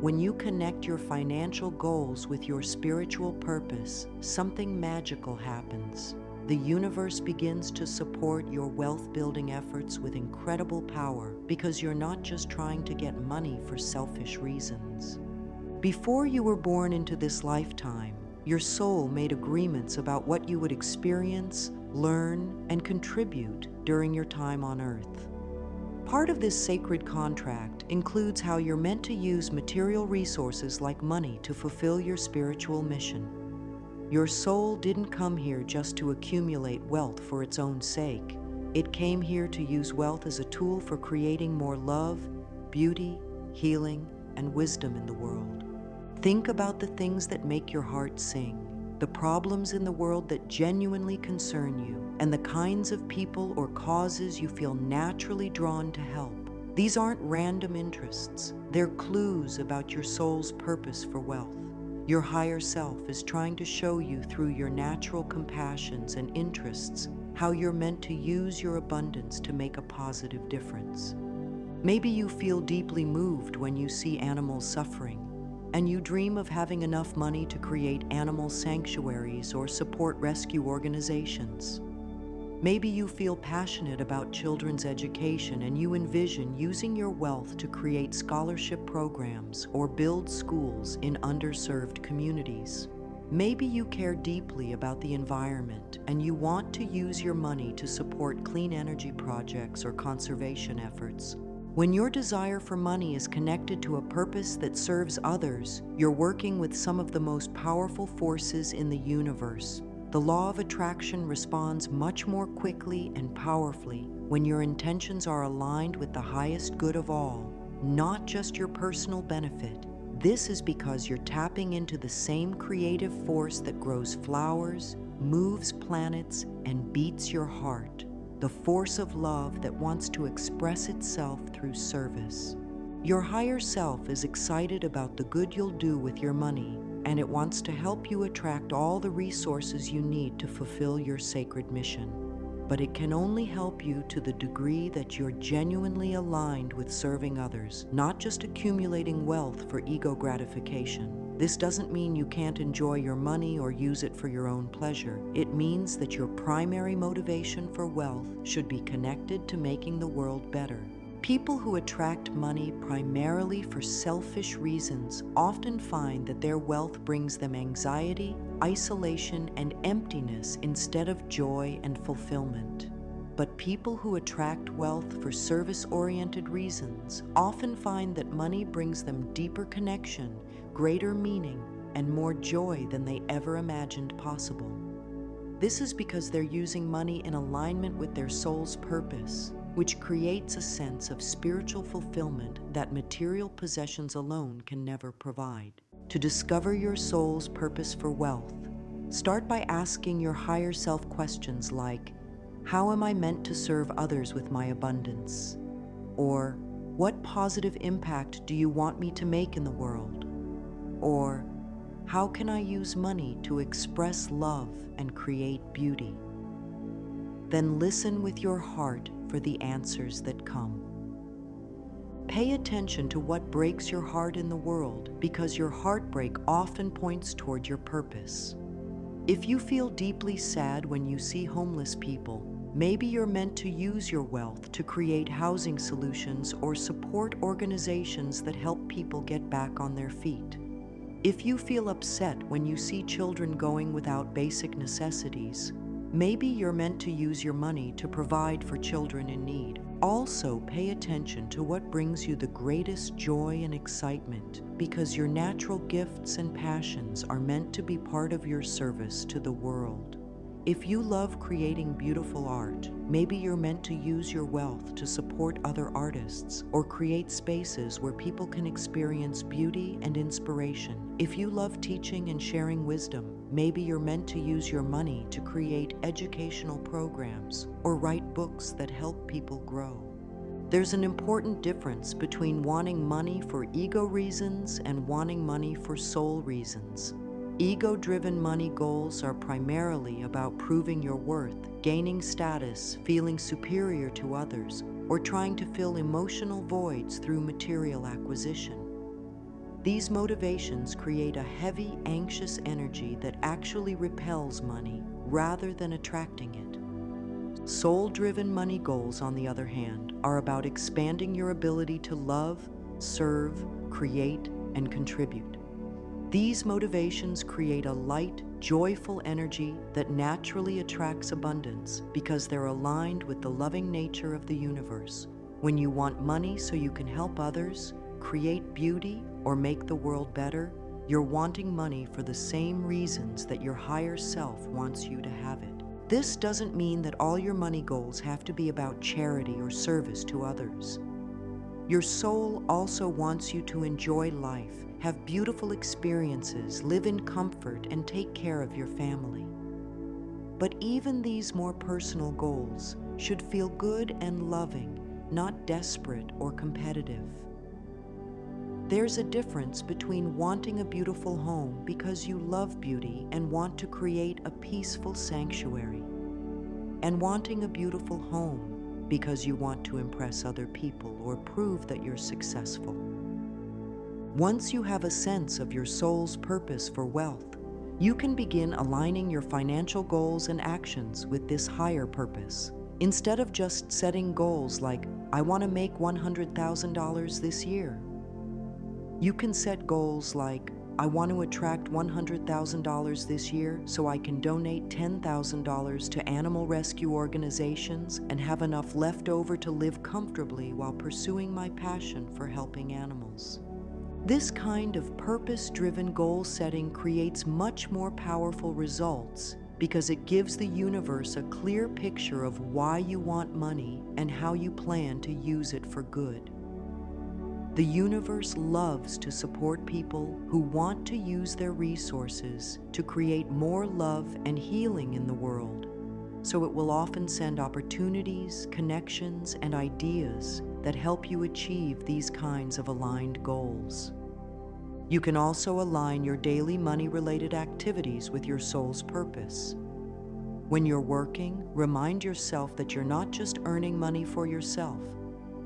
When you connect your financial goals with your spiritual purpose, something magical happens. The universe begins to support your wealth-building efforts with incredible power because you're not just trying to get money for selfish reasons. Before you were born into this lifetime, your soul made agreements about what you would experience, learn, and contribute during your time on Earth. Part of this sacred contract includes how you're meant to use material resources like money to fulfill your spiritual mission. Your soul didn't come here just to accumulate wealth for its own sake. It came here to use wealth as a tool for creating more love, beauty, healing, and wisdom in the world. Think about the things that make your heart sing, the problems in the world that genuinely concern you, and the kinds of people or causes you feel naturally drawn to help. These aren't random interests. They're clues about your soul's purpose for wealth. Your higher self is trying to show you through your natural compassions and interests how you're meant to use your abundance to make a positive difference. Maybe you feel deeply moved when you see animals suffering, and you dream of having enough money to create animal sanctuaries or support rescue organizations. Maybe you feel passionate about children's education and you envision using your wealth to create scholarship programs or build schools in underserved communities. Maybe you care deeply about the environment and you want to use your money to support clean energy projects or conservation efforts. When your desire for money is connected to a purpose that serves others, you're working with some of the most powerful forces in the universe. The law of attraction responds much more quickly and powerfully when your intentions are aligned with the highest good of all, not just your personal benefit. This is because you're tapping into the same creative force that grows flowers, moves planets, and beats your heart, the force of love that wants to express itself through service. Your higher self is excited about the good you'll do with your money, and it wants to help you attract all the resources you need to fulfill your sacred mission. But it can only help you to the degree that you're genuinely aligned with serving others, not just accumulating wealth for ego gratification. This doesn't mean you can't enjoy your money or use it for your own pleasure. It means that your primary motivation for wealth should be connected to making the world better. People who attract money primarily for selfish reasons often find that their wealth brings them anxiety, isolation, and emptiness instead of joy and fulfillment. But people who attract wealth for service-oriented reasons often find that money brings them deeper connection greater meaning, and more joy than they ever imagined possible. This is because they're using money in alignment with their soul's purpose, which creates a sense of spiritual fulfillment that material possessions alone can never provide. To discover your soul's purpose for wealth, start by asking your higher self questions like, how am I meant to serve others with my abundance? Or, what positive impact do you want me to make in the world? Or, how can I use money to express love and create beauty? Then listen with your heart for the answers that come. Pay attention to what breaks your heart in the world, because your heartbreak often points toward your purpose. If you feel deeply sad when you see homeless people, maybe you're meant to use your wealth to create housing solutions or support organizations that help people get back on their feet. If you feel upset when you see children going without basic necessities, maybe you're meant to use your money to provide for children in need. Also, pay attention to what brings you the greatest joy and excitement, because your natural gifts and passions are meant to be part of your service to the world. If you love creating beautiful art, maybe you're meant to use your wealth to support other artists or create spaces where people can experience beauty and inspiration. If you love teaching and sharing wisdom, maybe you're meant to use your money to create educational programs or write books that help people grow. There's an important difference between wanting money for ego reasons and wanting money for soul reasons. Ego-driven money goals are primarily about proving your worth, gaining status, feeling superior to others, or trying to fill emotional voids through material acquisition. These motivations create a heavy, anxious energy that actually repels money rather than attracting it. Soul-driven money goals, on the other hand, are about expanding your ability to love, serve, create, and contribute. These motivations create a light, joyful energy that naturally attracts abundance because they're aligned with the loving nature of the universe. When you want money so you can help others, create beauty, or make the world better, you're wanting money for the same reasons that your higher self wants you to have it. This doesn't mean that all your money goals have to be about charity or service to others. Your soul also wants you to enjoy life, have beautiful experiences, live in comfort, and take care of your family. But even these more personal goals should feel good and loving, not desperate or competitive. There's a difference between wanting a beautiful home because you love beauty and want to create a peaceful sanctuary, and wanting a beautiful home because you want to impress other people or prove that you're successful. Once you have a sense of your soul's purpose for wealth, you can begin aligning your financial goals and actions with this higher purpose. Instead of just setting goals like, I want to make $100,000 this year, you can set goals like, I want to attract $100,000 this year so I can donate $10,000 to animal rescue organizations and have enough left over to live comfortably while pursuing my passion for helping animals. This kind of purpose-driven goal setting creates much more powerful results because it gives the universe a clear picture of why you want money and how you plan to use it for good. The universe loves to support people who want to use their resources to create more love and healing in the world, so it will often send opportunities, connections, and ideas that help you achieve these kinds of aligned goals. You can also align your daily money-related activities with your soul's purpose. When you're working, remind yourself that you're not just earning money for yourself.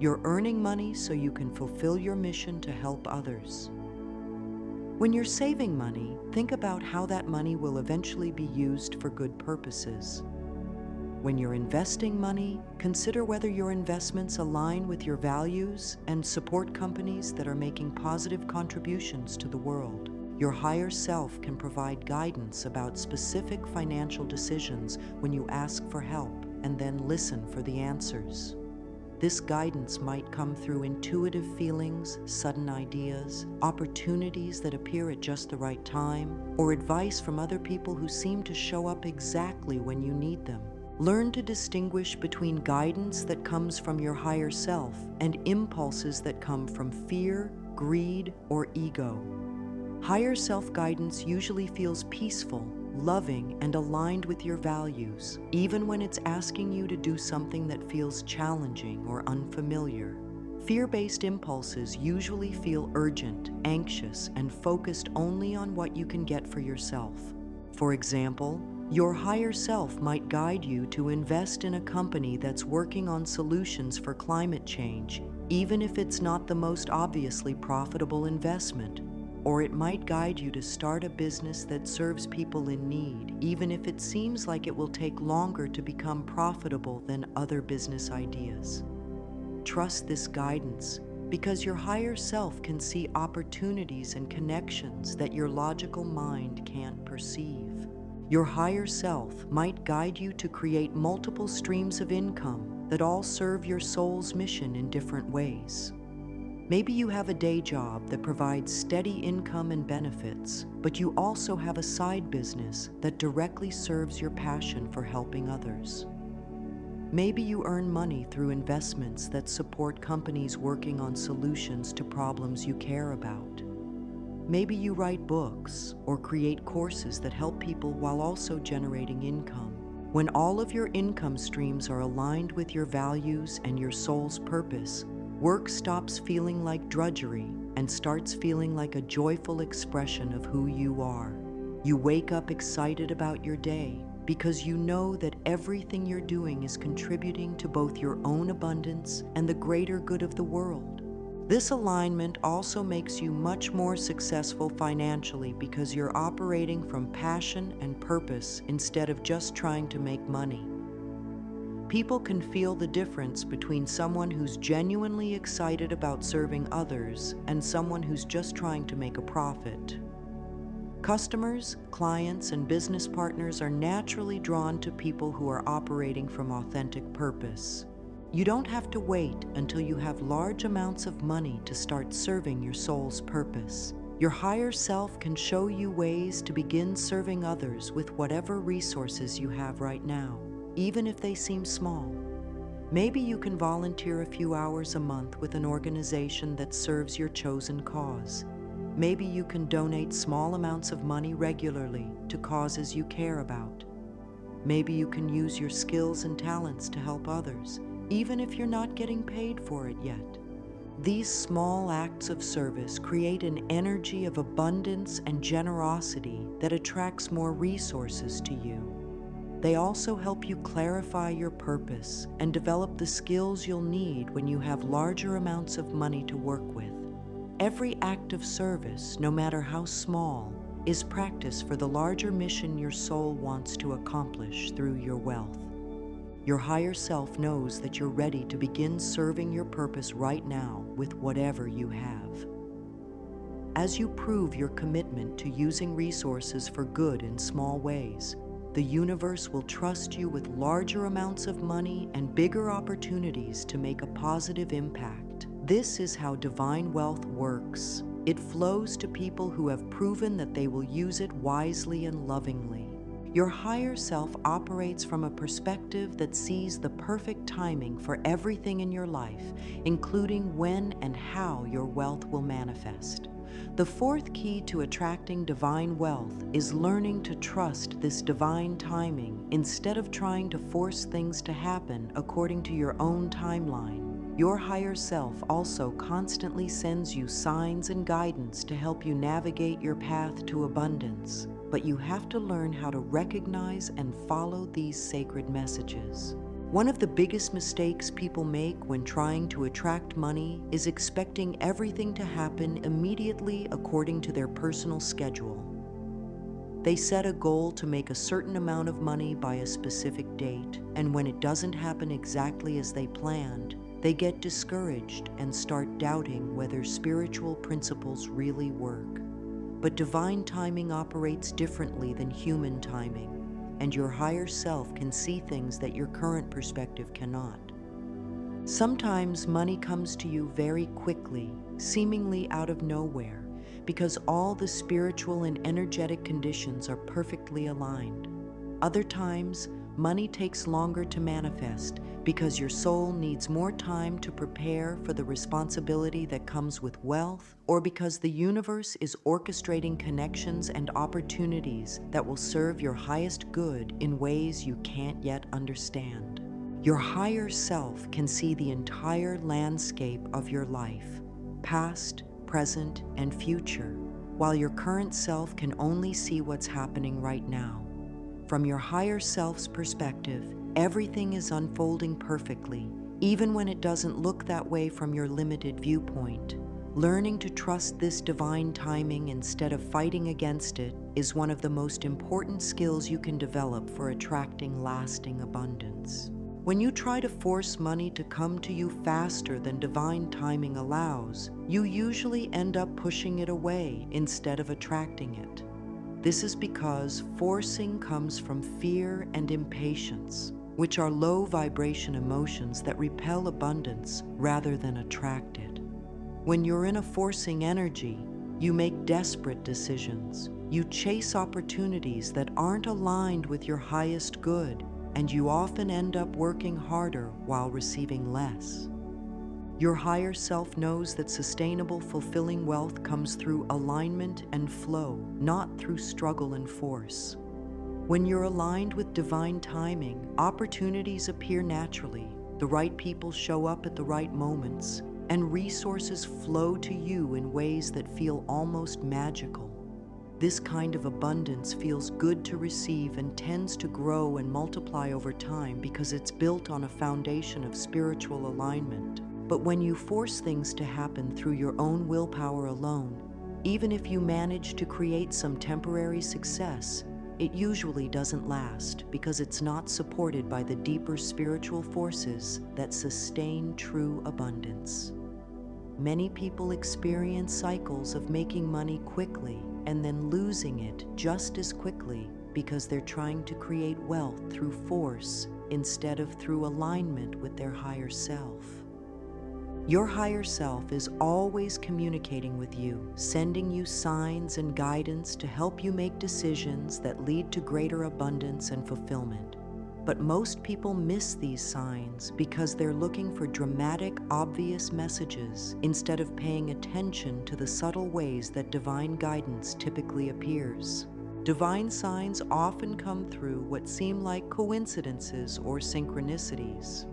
You're earning money so you can fulfill your mission to help others. When you're saving money, think about how that money will eventually be used for good purposes. When you're investing money, consider whether your investments align with your values and support companies that are making positive contributions to the world. Your higher self can provide guidance about specific financial decisions when you ask for help and then listen for the answers. This guidance might come through intuitive feelings, sudden ideas, opportunities that appear at just the right time, or advice from other people who seem to show up exactly when you need them. Learn to distinguish between guidance that comes from your higher self and impulses that come from fear, greed, or ego. Higher self-guidance usually feels peaceful, loving, and aligned with your values, even when it's asking you to do something that feels challenging or unfamiliar. Fear-based impulses usually feel urgent, anxious, and focused only on what you can get for yourself. For example, your higher self might guide you to invest in a company that's working on solutions for climate change, even if it's not the most obviously profitable investment. Or it might guide you to start a business that serves people in need, even if it seems like it will take longer to become profitable than other business ideas. Trust this guidance, because your higher self can see opportunities and connections that your logical mind can't perceive. Your higher self might guide you to create multiple streams of income that all serve your soul's mission in different ways. Maybe you have a day job that provides steady income and benefits, but you also have a side business that directly serves your passion for helping others. Maybe you earn money through investments that support companies working on solutions to problems you care about. Maybe you write books or create courses that help people while also generating income. When all of your income streams are aligned with your values and your soul's purpose, work stops feeling like drudgery and starts feeling like a joyful expression of who you are. You wake up excited about your day because you know that everything you're doing is contributing to both your own abundance and the greater good of the world. This alignment also makes you much more successful financially because you're operating from passion and purpose instead of just trying to make money. People can feel the difference between someone who's genuinely excited about serving others and someone who's just trying to make a profit. Customers, clients, and business partners are naturally drawn to people who are operating from authentic purpose. You don't have to wait until you have large amounts of money to start serving your soul's purpose. Your higher self can show you ways to begin serving others with whatever resources you have right now, even if they seem small. Maybe you can volunteer a few hours a month with an organization that serves your chosen cause. Maybe you can donate small amounts of money regularly to causes you care about. Maybe you can use your skills and talents to help others, even if you're not getting paid for it yet. These small acts of service create an energy of abundance and generosity that attracts more resources to you. They also help you clarify your purpose and develop the skills you'll need when you have larger amounts of money to work with. Every act of service, no matter how small, is practice for the larger mission your soul wants to accomplish through your wealth. Your higher self knows that you're ready to begin serving your purpose right now with whatever you have. As you prove your commitment to using resources for good in small ways, the universe will trust you with larger amounts of money and bigger opportunities to make a positive impact. This is how divine wealth works. It flows to people who have proven that they will use it wisely and lovingly. Your higher self operates from a perspective that sees the perfect timing for everything in your life, including when and how your wealth will manifest. The fourth key to attracting divine wealth is learning to trust this divine timing instead of trying to force things to happen according to your own timeline. Your higher self also constantly sends you signs and guidance to help you navigate your path to abundance, but you have to learn how to recognize and follow these sacred messages. One of the biggest mistakes people make when trying to attract money is expecting everything to happen immediately according to their personal schedule. They set a goal to make a certain amount of money by a specific date, and when it doesn't happen exactly as they planned, they get discouraged and start doubting whether spiritual principles really work. But divine timing operates differently than human timing, and your higher self can see things that your current perspective cannot. Sometimes money comes to you very quickly, seemingly out of nowhere, because all the spiritual and energetic conditions are perfectly aligned. Other times, money takes longer to manifest because your soul needs more time to prepare for the responsibility that comes with wealth, or because the universe is orchestrating connections and opportunities that will serve your highest good in ways you can't yet understand. Your higher self can see the entire landscape of your life, past, present, and future, while your current self can only see what's happening right now. From your higher self's perspective, everything is unfolding perfectly, even when it doesn't look that way from your limited viewpoint. Learning to trust this divine timing instead of fighting against it is one of the most important skills you can develop for attracting lasting abundance. When you try to force money to come to you faster than divine timing allows, you usually end up pushing it away instead of attracting it. This is because forcing comes from fear and impatience, which are low vibration emotions that repel abundance rather than attract it. When you're in a forcing energy, you make desperate decisions. You chase opportunities that aren't aligned with your highest good, and you often end up working harder while receiving less. Your higher self knows that sustainable, fulfilling wealth comes through alignment and flow, not through struggle and force. When you're aligned with divine timing, opportunities appear naturally, the right people show up at the right moments, and resources flow to you in ways that feel almost magical. This kind of abundance feels good to receive and tends to grow and multiply over time because it's built on a foundation of spiritual alignment. But when you force things to happen through your own willpower alone, even if you manage to create some temporary success, it usually doesn't last because it's not supported by the deeper spiritual forces that sustain true abundance. Many people experience cycles of making money quickly and then losing it just as quickly because they're trying to create wealth through force instead of through alignment with their higher self. Your higher self is always communicating with you, sending you signs and guidance to help you make decisions that lead to greater abundance and fulfillment. But most people miss these signs because they're looking for dramatic, obvious messages instead of paying attention to the subtle ways that divine guidance typically appears. Divine signs often come through what seem like coincidences or synchronicities.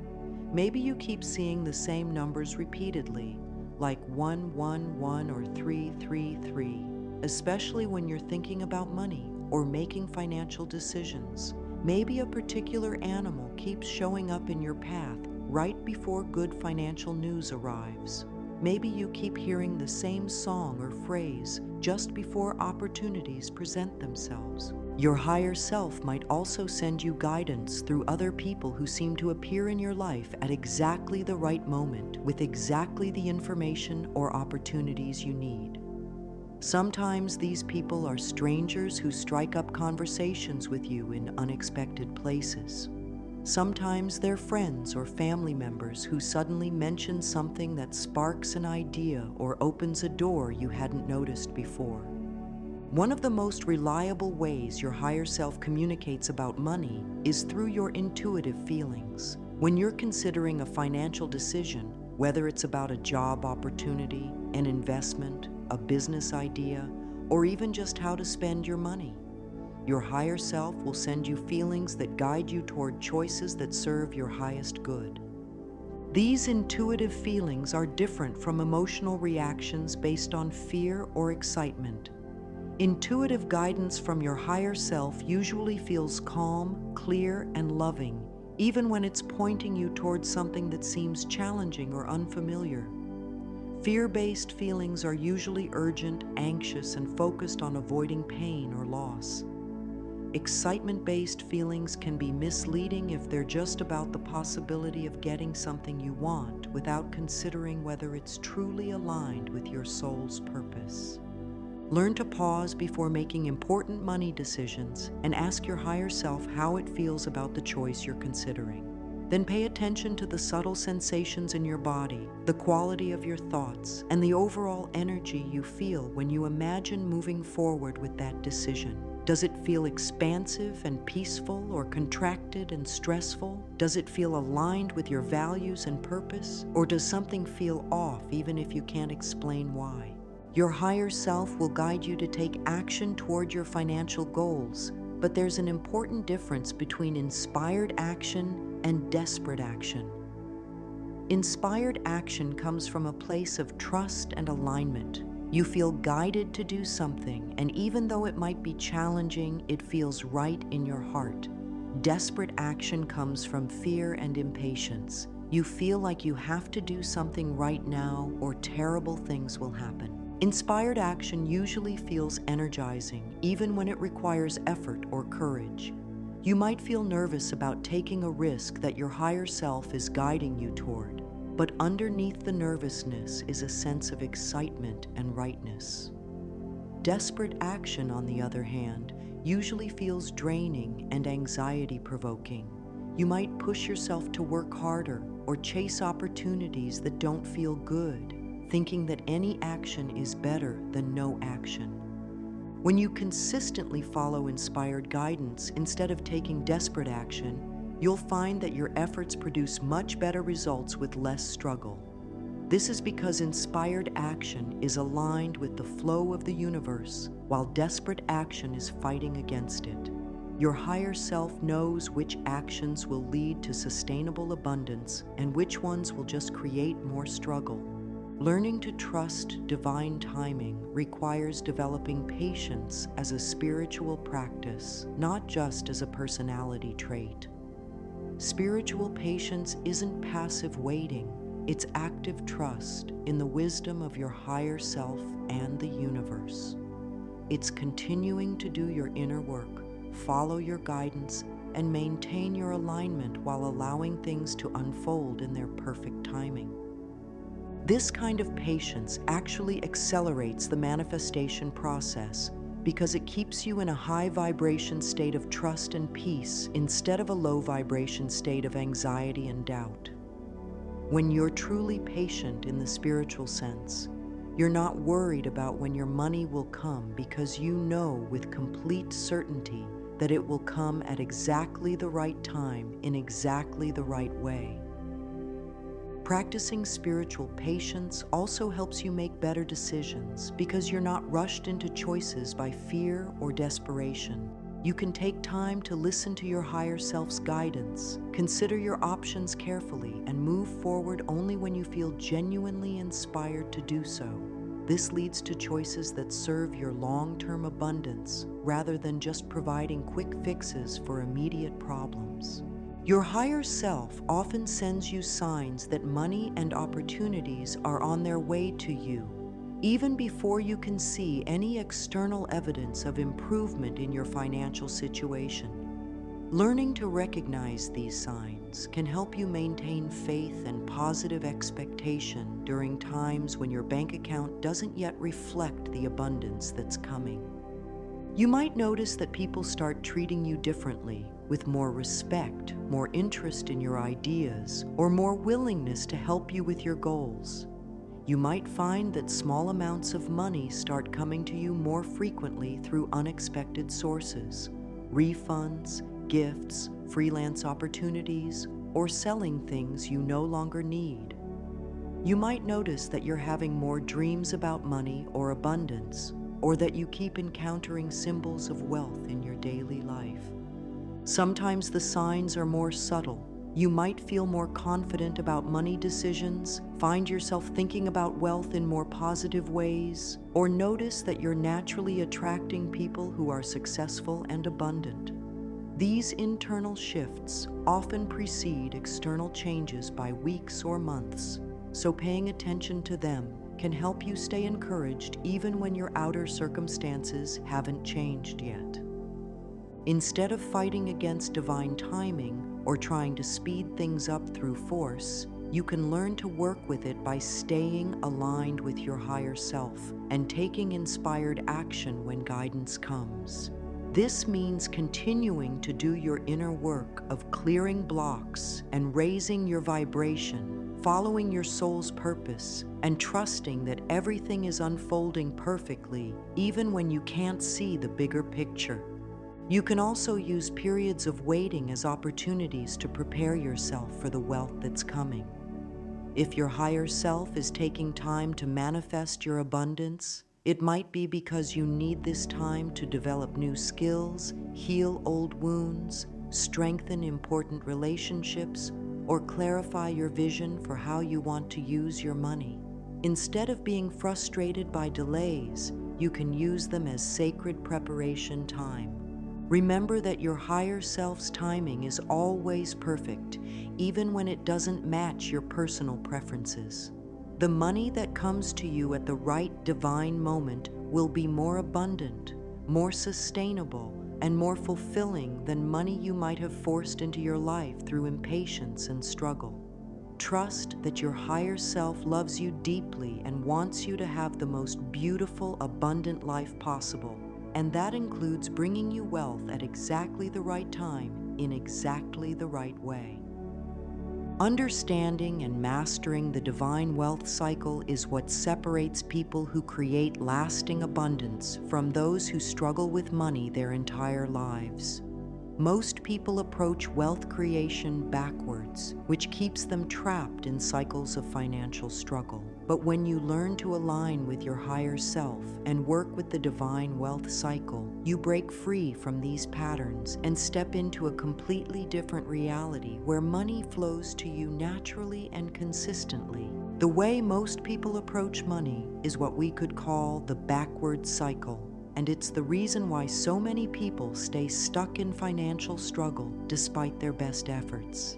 Maybe you keep seeing the same numbers repeatedly, like 111 or 333, especially when you're thinking about money or making financial decisions. Maybe a particular animal keeps showing up in your path right before good financial news arrives. Maybe you keep hearing the same song or phrase just before opportunities present themselves. Your higher self might also send you guidance through other people who seem to appear in your life at exactly the right moment with exactly the information or opportunities you need. Sometimes these people are strangers who strike up conversations with you in unexpected places. Sometimes they're friends or family members who suddenly mention something that sparks an idea or opens a door you hadn't noticed before. One of the most reliable ways your higher self communicates about money is through your intuitive feelings. When you're considering a financial decision, whether it's about a job opportunity, an investment, a business idea, or even just how to spend your money, your higher self will send you feelings that guide you toward choices that serve your highest good. These intuitive feelings are different from emotional reactions based on fear or excitement. Intuitive guidance from your higher self usually feels calm, clear, and loving, even when it's pointing you towards something that seems challenging or unfamiliar. Fear-based feelings are usually urgent, anxious, and focused on avoiding pain or loss. Excitement-based feelings can be misleading if they're just about the possibility of getting something you want without considering whether it's truly aligned with your soul's purpose. Learn to pause before making important money decisions and ask your higher self how it feels about the choice you're considering. Then pay attention to the subtle sensations in your body, the quality of your thoughts, and the overall energy you feel when you imagine moving forward with that decision. Does it feel expansive and peaceful, or contracted and stressful? Does it feel aligned with your values and purpose? Or does something feel off even if you can't explain why? Your higher self will guide you to take action toward your financial goals, but there's an important difference between inspired action and desperate action. Inspired action comes from a place of trust and alignment. You feel guided to do something, and even though it might be challenging, it feels right in your heart. Desperate action comes from fear and impatience. You feel like you have to do something right now or terrible things will happen. Inspired action usually feels energizing, even when it requires effort or courage. You might feel nervous about taking a risk that your higher self is guiding you toward, but underneath the nervousness is a sense of excitement and rightness. Desperate action, on the other hand, usually feels draining and anxiety-provoking. You might push yourself to work harder or chase opportunities that don't feel good, thinking that any action is better than no action. When you consistently follow inspired guidance instead of taking desperate action, you'll find that your efforts produce much better results with less struggle. This is because inspired action is aligned with the flow of the universe, while desperate action is fighting against it. Your higher self knows which actions will lead to sustainable abundance and which ones will just create more struggle. Learning to trust divine timing requires developing patience as a spiritual practice, not just as a personality trait. Spiritual patience isn't passive waiting, it's active trust in the wisdom of your higher self and the universe. It's continuing to do your inner work, follow your guidance, and maintain your alignment while allowing things to unfold in their perfect timing. This kind of patience actually accelerates the manifestation process because it keeps you in a high vibration state of trust and peace instead of a low vibration state of anxiety and doubt. When you're truly patient in the spiritual sense, you're not worried about when your money will come because you know with complete certainty that it will come at exactly the right time in exactly the right way. Practicing spiritual patience also helps you make better decisions because you're not rushed into choices by fear or desperation. You can take time to listen to your higher self's guidance, consider your options carefully, and move forward only when you feel genuinely inspired to do so. This leads to choices that serve your long-term abundance rather than just providing quick fixes for immediate problems. Your higher self often sends you signs that money and opportunities are on their way to you, even before you can see any external evidence of improvement in your financial situation. Learning to recognize these signs can help you maintain faith and positive expectation during times when your bank account doesn't yet reflect the abundance that's coming. You might notice that people start treating you differently, with more respect, more interest in your ideas, or more willingness to help you with your goals. You might find that small amounts of money start coming to you more frequently through unexpected sources, refunds, gifts, freelance opportunities, or selling things you no longer need. You might notice that you're having more dreams about money or abundance, or that you keep encountering symbols of wealth in your daily life. Sometimes the signs are more subtle. You might feel more confident about money decisions, find yourself thinking about wealth in more positive ways, or notice that you're naturally attracting people who are successful and abundant. These internal shifts often precede external changes by weeks or months, so paying attention to them can help you stay encouraged even when your outer circumstances haven't changed yet. Instead of fighting against divine timing or trying to speed things up through force, you can learn to work with it by staying aligned with your higher self and taking inspired action when guidance comes. This means continuing to do your inner work of clearing blocks and raising your vibration, following your soul's purpose, and trusting that everything is unfolding perfectly, even when you can't see the bigger picture. You can also use periods of waiting as opportunities to prepare yourself for the wealth that's coming. If your higher self is taking time to manifest your abundance, it might be because you need this time to develop new skills, heal old wounds, strengthen important relationships, or clarify your vision for how you want to use your money. Instead of being frustrated by delays, you can use them as sacred preparation time. Remember that your higher self's timing is always perfect, even when it doesn't match your personal preferences. The money that comes to you at the right divine moment will be more abundant, more sustainable, and more fulfilling than money you might have forced into your life through impatience and struggle. Trust that your higher self loves you deeply and wants you to have the most beautiful, abundant life possible. And that includes bringing you wealth at exactly the right time, in exactly the right way. Understanding and mastering the divine wealth cycle is what separates people who create lasting abundance from those who struggle with money their entire lives. Most people approach wealth creation backwards, which keeps them trapped in cycles of financial struggle. But when you learn to align with your higher self and work with the divine wealth cycle, you break free from these patterns and step into a completely different reality where money flows to you naturally and consistently. The way most people approach money is what we could call the backward cycle. And it's the reason why so many people stay stuck in financial struggle despite their best efforts.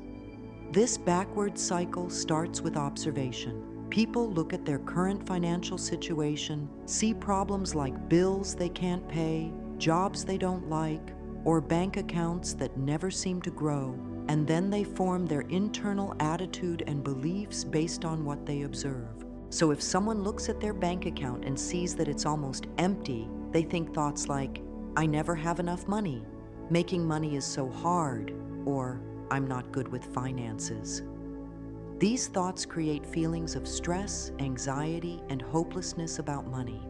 This backward cycle starts with observation. People look at their current financial situation, see problems like bills they can't pay, jobs they don't like, or bank accounts that never seem to grow, and then they form their internal attitude and beliefs based on what they observe. So if someone looks at their bank account and sees that it's almost empty, they think thoughts like, I never have enough money, making money is so hard, or I'm not good with finances. These thoughts create feelings of stress, anxiety, and hopelessness about money.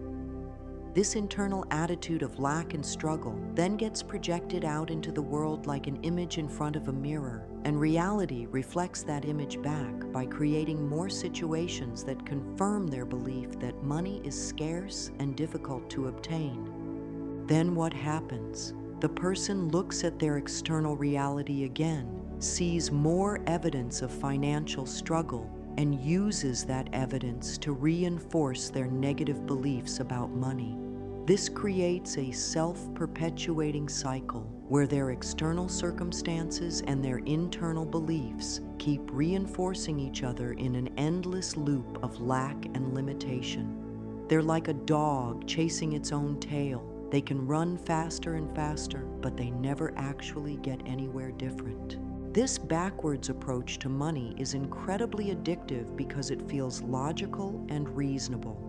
This internal attitude of lack and struggle then gets projected out into the world like an image in front of a mirror, and reality reflects that image back by creating more situations that confirm their belief that money is scarce and difficult to obtain. Then what happens? The person looks at their external reality again, sees more evidence of financial struggle, and uses that evidence to reinforce their negative beliefs about money. This creates a self-perpetuating cycle where their external circumstances and their internal beliefs keep reinforcing each other in an endless loop of lack and limitation. They're like a dog chasing its own tail. They can run faster and faster, but they never actually get anywhere different. This backwards approach to money is incredibly addictive because it feels logical and reasonable.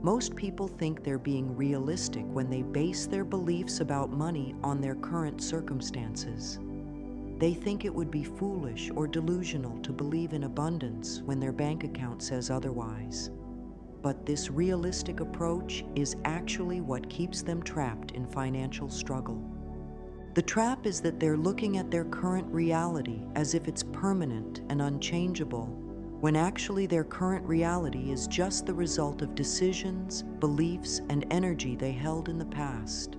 Most people think they're being realistic when they base their beliefs about money on their current circumstances. They think it would be foolish or delusional to believe in abundance when their bank account says otherwise. But this realistic approach is actually what keeps them trapped in financial struggle. The trap is that they're looking at their current reality as if it's permanent and unchangeable, when actually their current reality is just the result of decisions, beliefs, and energy they held in the past.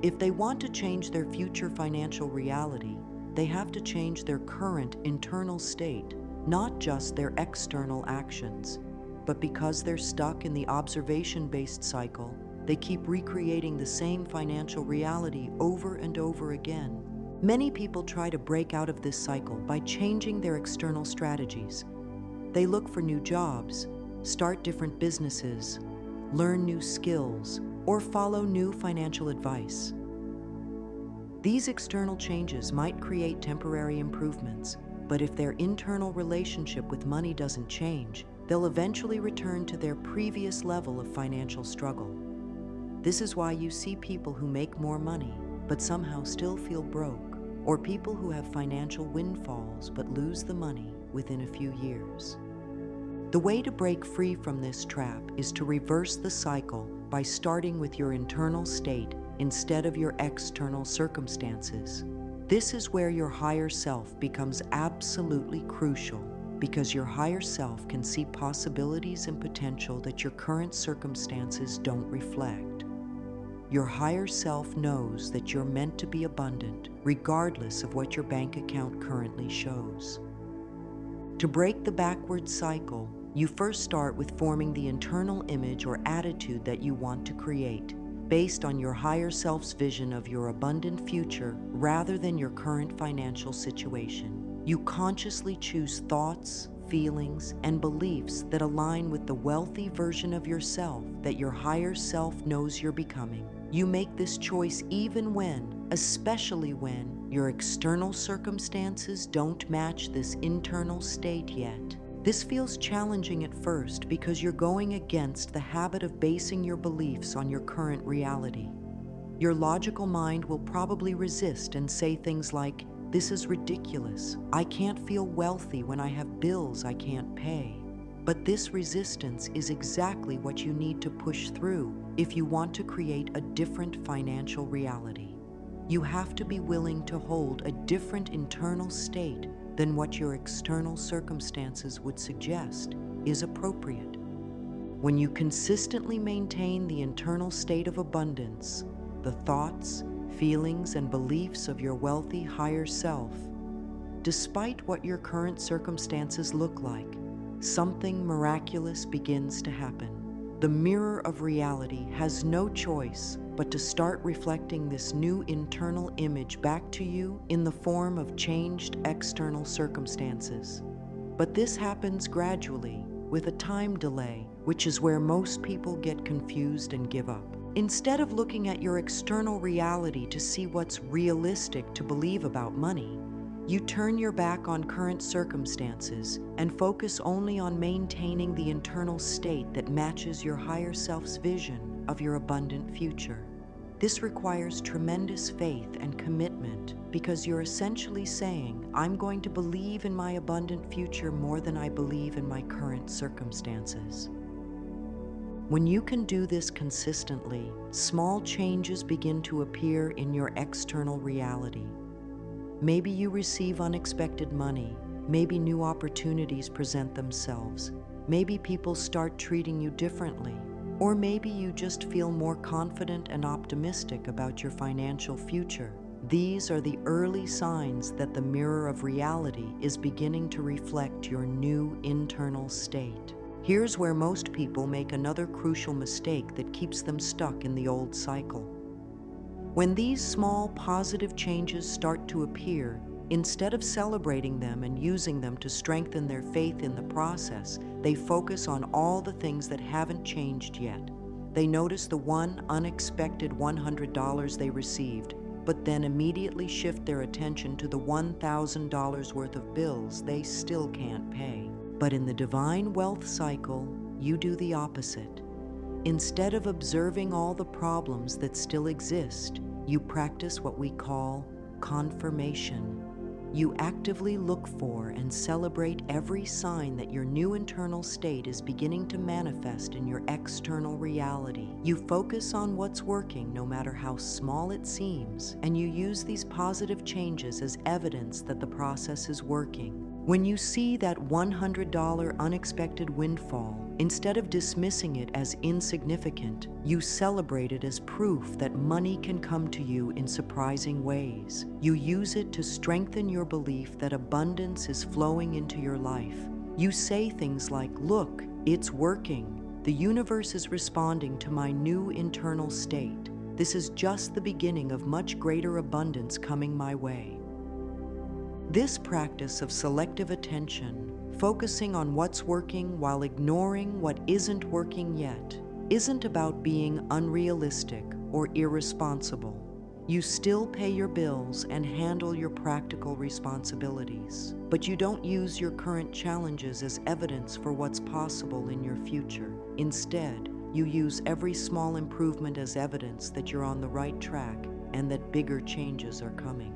If they want to change their future financial reality, they have to change their current internal state, not just their external actions. But because they're stuck in the observation-based cycle, they keep recreating the same financial reality over and over again. Many people try to break out of this cycle by changing their external strategies. They look for new jobs, start different businesses, learn new skills, or follow new financial advice. These external changes might create temporary improvements, but if their internal relationship with money doesn't change, they'll eventually return to their previous level of financial struggle. This is why you see people who make more money, but somehow still feel broke, or people who have financial windfalls but lose the money within a few years. The way to break free from this trap is to reverse the cycle by starting with your internal state instead of your external circumstances. This is where your higher self becomes absolutely crucial, because your higher self can see possibilities and potential that your current circumstances don't reflect. Your higher self knows that you're meant to be abundant, regardless of what your bank account currently shows. To break the backward cycle, you first start with forming the internal image or attitude that you want to create, based on your higher self's vision of your abundant future rather than your current financial situation. You consciously choose thoughts, feelings, and beliefs that align with the wealthy version of yourself that your higher self knows you're becoming. You make this choice even when, especially when, your external circumstances don't match this internal state yet. This feels challenging at first because you're going against the habit of basing your beliefs on your current reality. Your logical mind will probably resist and say things like, "This is ridiculous. I can't feel wealthy when I have bills I can't pay." But this resistance is exactly what you need to push through if you want to create a different financial reality. You have to be willing to hold a different internal state than what your external circumstances would suggest is appropriate. When you consistently maintain the internal state of abundance, the thoughts, feelings, and beliefs of your wealthy higher self, despite what your current circumstances look like, something miraculous begins to happen. The mirror of reality has no choice but to start reflecting this new internal image back to you in the form of changed external circumstances. But this happens gradually, with a time delay, which is where most people get confused and give up. Instead of looking at your external reality to see what's realistic to believe about money, you turn your back on current circumstances and focus only on maintaining the internal state that matches your higher self's vision of your abundant future. This requires tremendous faith and commitment because you're essentially saying, "I'm going to believe in my abundant future more than I believe in my current circumstances." When you can do this consistently, small changes begin to appear in your external reality. Maybe you receive unexpected money. Maybe new opportunities present themselves. Maybe people start treating you differently. Or maybe you just feel more confident and optimistic about your financial future. These are the early signs that the mirror of reality is beginning to reflect your new internal state. Here's where most people make another crucial mistake that keeps them stuck in the old cycle. When these small positive changes start to appear, instead of celebrating them and using them to strengthen their faith in the process, they focus on all the things that haven't changed yet. They notice the one unexpected $100 they received, but then immediately shift their attention to the $1,000 worth of bills they still can't pay. But in the divine wealth cycle, you do the opposite. Instead of observing all the problems that still exist, you practice what we call confirmation. You actively look for and celebrate every sign that your new internal state is beginning to manifest in your external reality. You focus on what's working, no matter how small it seems, and you use these positive changes as evidence that the process is working. When you see that $100 unexpected windfall, instead of dismissing it as insignificant, you celebrate it as proof that money can come to you in surprising ways. You use it to strengthen your belief that abundance is flowing into your life. You say things like, "Look, it's working. The universe is responding to my new internal state. This is just the beginning of much greater abundance coming my way." This practice of selective attention, focusing on what's working while ignoring what isn't working yet, isn't about being unrealistic or irresponsible. You still pay your bills and handle your practical responsibilities, but you don't use your current challenges as evidence for what's possible in your future. Instead, you use every small improvement as evidence that you're on the right track and that bigger changes are coming.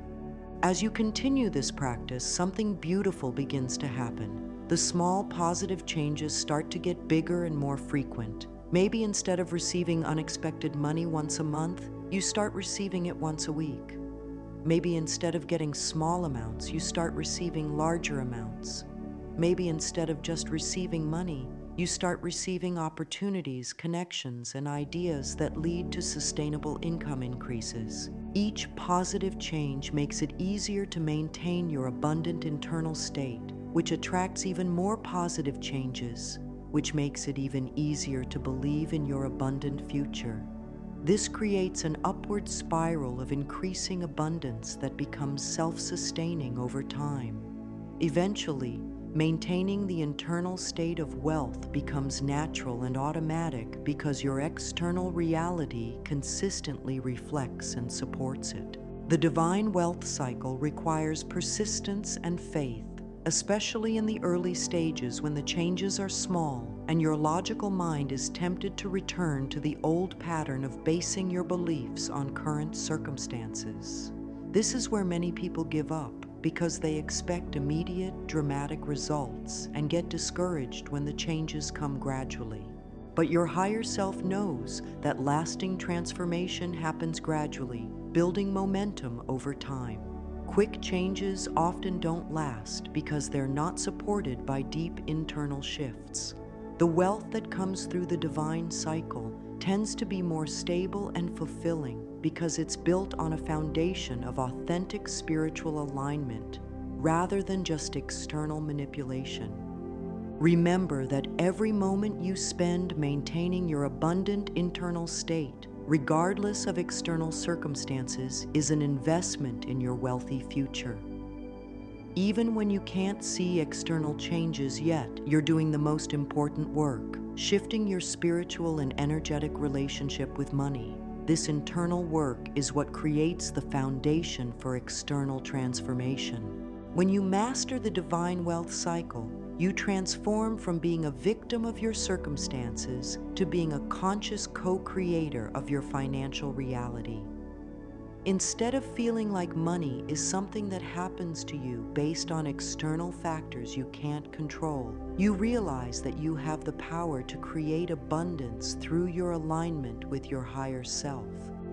As you continue this practice, something beautiful begins to happen. The small positive changes start to get bigger and more frequent. Maybe instead of receiving unexpected money once a month, you start receiving it once a week. Maybe instead of getting small amounts, you start receiving larger amounts. Maybe instead of just receiving money, you start receiving opportunities, connections, and ideas that lead to sustainable income increases. Each positive change makes it easier to maintain your abundant internal state, which attracts even more positive changes, which makes it even easier to believe in your abundant future. This creates an upward spiral of increasing abundance that becomes self-sustaining over time. Eventually, maintaining the internal state of wealth becomes natural and automatic because your external reality consistently reflects and supports it. The divine wealth cycle requires persistence and faith, especially in the early stages when the changes are small and your logical mind is tempted to return to the old pattern of basing your beliefs on current circumstances. This is where many people give up because they expect immediate, dramatic results and get discouraged when the changes come gradually. But your higher self knows that lasting transformation happens gradually, building momentum over time. Quick changes often don't last because they're not supported by deep internal shifts. The wealth that comes through the divine cycle tends to be more stable and fulfilling because it's built on a foundation of authentic spiritual alignment rather than just external manipulation. Remember that every moment you spend maintaining your abundant internal state, regardless of external circumstances, is an investment in your wealthy future. Even when you can't see external changes yet, you're doing the most important work, shifting your spiritual and energetic relationship with money. This internal work is what creates the foundation for external transformation. When you master the divine wealth cycle, you transform from being a victim of your circumstances to being a conscious co-creator of your financial reality. Instead of feeling like money is something that happens to you based on external factors you can't control, you realize that you have the power to create abundance through your alignment with your higher self.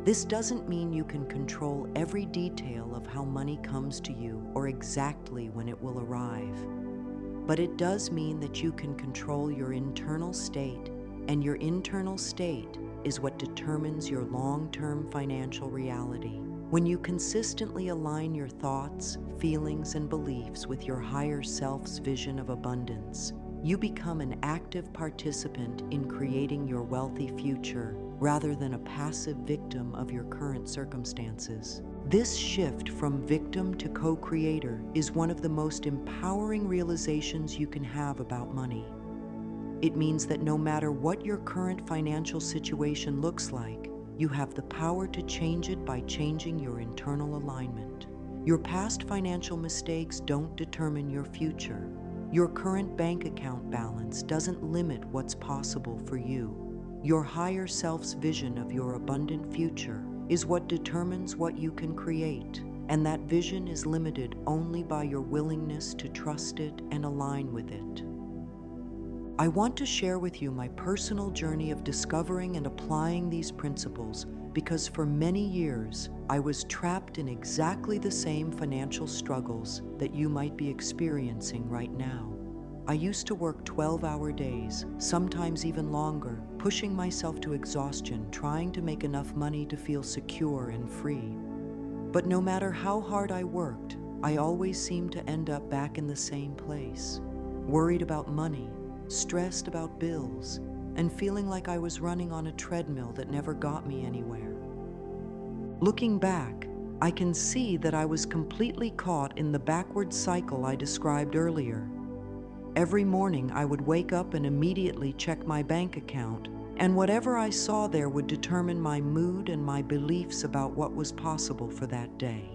This doesn't mean you can control every detail of how money comes to you or exactly when it will arrive. But it does mean that you can control your internal state, and your internal state is what determines your long-term financial reality. When you consistently align your thoughts, feelings, and beliefs with your higher self's vision of abundance, you become an active participant in creating your wealthy future rather than a passive victim of your current circumstances. This shift from victim to co-creator is one of the most empowering realizations you can have about money. It means that no matter what your current financial situation looks like, you have the power to change it by changing your internal alignment. Your past financial mistakes don't determine your future. Your current bank account balance doesn't limit what's possible for you. Your higher self's vision of your abundant future is what determines what you can create, and that vision is limited only by your willingness to trust it and align with it. I want to share with you my personal journey of discovering and applying these principles because for many years I was trapped in exactly the same financial struggles that you might be experiencing right now. I used to work 12-hour days, sometimes even longer, pushing myself to exhaustion, trying to make enough money to feel secure and free. But no matter how hard I worked, I always seemed to end up back in the same place, worried about money, stressed about bills, and feeling like I was running on a treadmill that never got me anywhere. Looking back, I can see that I was completely caught in the backward cycle I described earlier. Every morning I would wake up and immediately check my bank account, and whatever I saw there would determine my mood and my beliefs about what was possible for that day.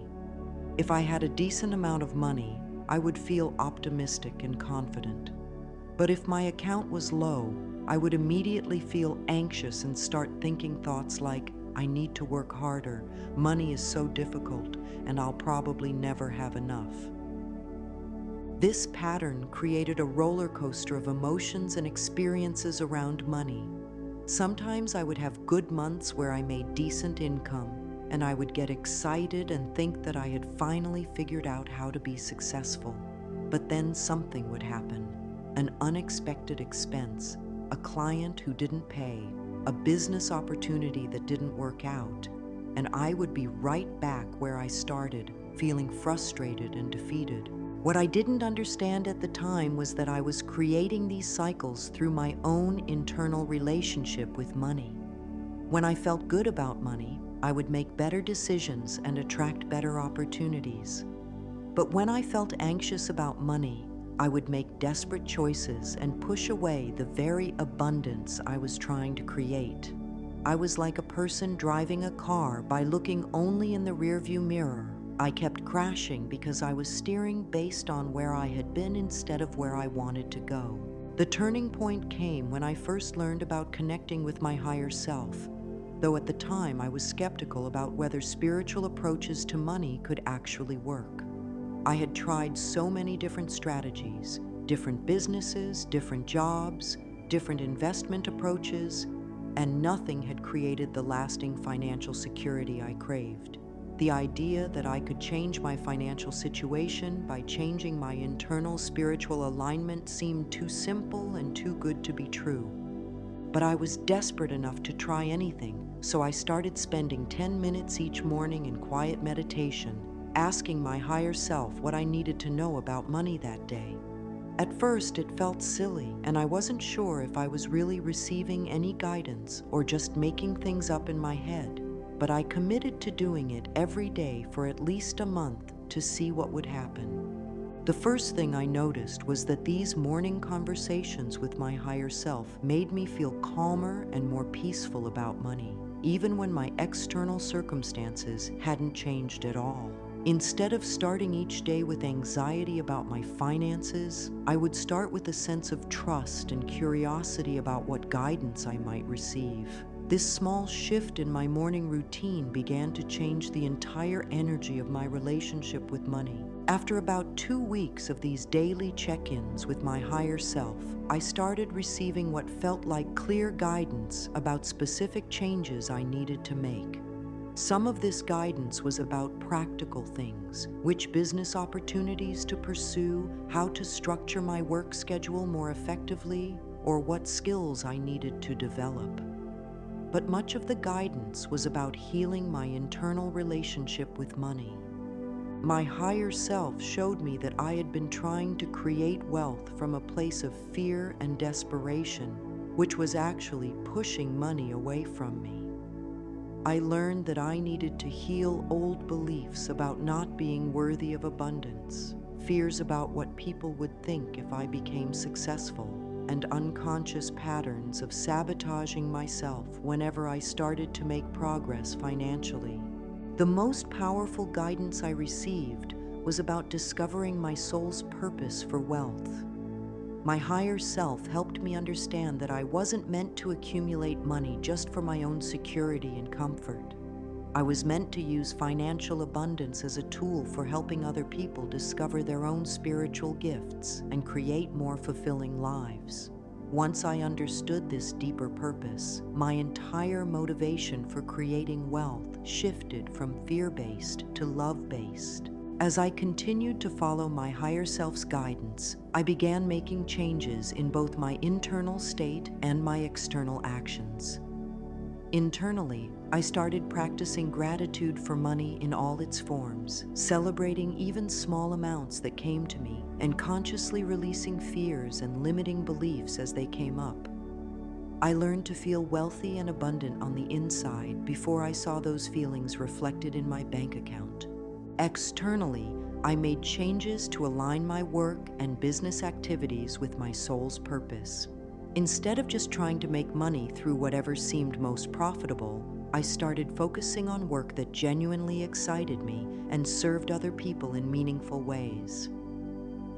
If I had a decent amount of money, I would feel optimistic and confident. But if my account was low, I would immediately feel anxious and start thinking thoughts like, I need to work harder. Money is so difficult, and I'll probably never have enough. This pattern created a roller coaster of emotions and experiences around money. Sometimes I would have good months where I made decent income, and I would get excited and think that I had finally figured out how to be successful. But then something would happen. An unexpected expense, a client who didn't pay, a business opportunity that didn't work out, and I would be right back where I started, feeling frustrated and defeated. What I didn't understand at the time was that I was creating these cycles through my own internal relationship with money. When I felt good about money, I would make better decisions and attract better opportunities. But when I felt anxious about money, I would make desperate choices and push away the very abundance I was trying to create. I was like a person driving a car by looking only in the rearview mirror. I kept crashing because I was steering based on where I had been instead of where I wanted to go. The turning point came when I first learned about connecting with my higher self, though at the time I was skeptical about whether spiritual approaches to money could actually work. I had tried so many different strategies, different businesses, different jobs, different investment approaches, and nothing had created the lasting financial security I craved. The idea that I could change my financial situation by changing my internal spiritual alignment seemed too simple and too good to be true. But I was desperate enough to try anything, so I started spending 10 minutes each morning in quiet meditation, asking my higher self what I needed to know about money that day. At first, it felt silly, and I wasn't sure if I was really receiving any guidance or just making things up in my head. But I committed to doing it every day for at least a month to see what would happen. The first thing I noticed was that these morning conversations with my higher self made me feel calmer and more peaceful about money, even when my external circumstances hadn't changed at all. Instead of starting each day with anxiety about my finances, I would start with a sense of trust and curiosity about what guidance I might receive. This small shift in my morning routine began to change the entire energy of my relationship with money. After about 2 weeks of these daily check-ins with my higher self, I started receiving what felt like clear guidance about specific changes I needed to make. Some of this guidance was about practical things, which business opportunities to pursue, how to structure my work schedule more effectively, or what skills I needed to develop. But much of the guidance was about healing my internal relationship with money. My higher self showed me that I had been trying to create wealth from a place of fear and desperation, which was actually pushing money away from me. I learned that I needed to heal old beliefs about not being worthy of abundance, fears about what people would think if I became successful, and unconscious patterns of sabotaging myself whenever I started to make progress financially. The most powerful guidance I received was about discovering my soul's purpose for wealth. My higher self helped me understand that I wasn't meant to accumulate money just for my own security and comfort. I was meant to use financial abundance as a tool for helping other people discover their own spiritual gifts and create more fulfilling lives. Once I understood this deeper purpose, my entire motivation for creating wealth shifted from fear-based to love-based. As I continued to follow my higher self's guidance, I began making changes in both my internal state and my external actions. Internally, I started practicing gratitude for money in all its forms, celebrating even small amounts that came to me, and consciously releasing fears and limiting beliefs as they came up. I learned to feel wealthy and abundant on the inside before I saw those feelings reflected in my bank account. Externally, I made changes to align my work and business activities with my soul's purpose. Instead of just trying to make money through whatever seemed most profitable, I started focusing on work that genuinely excited me and served other people in meaningful ways.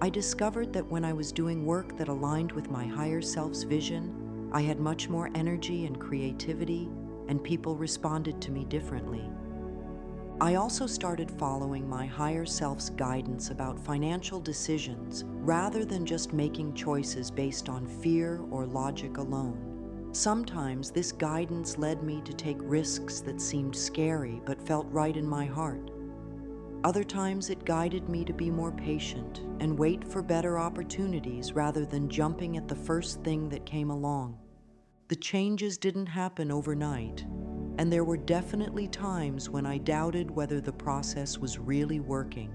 I discovered that when I was doing work that aligned with my higher self's vision, I had much more energy and creativity, and people responded to me differently. I also started following my higher self's guidance about financial decisions rather than just making choices based on fear or logic alone. Sometimes this guidance led me to take risks that seemed scary but felt right in my heart. Other times it guided me to be more patient and wait for better opportunities rather than jumping at the first thing that came along. The changes didn't happen overnight, and there were definitely times when I doubted whether the process was really working.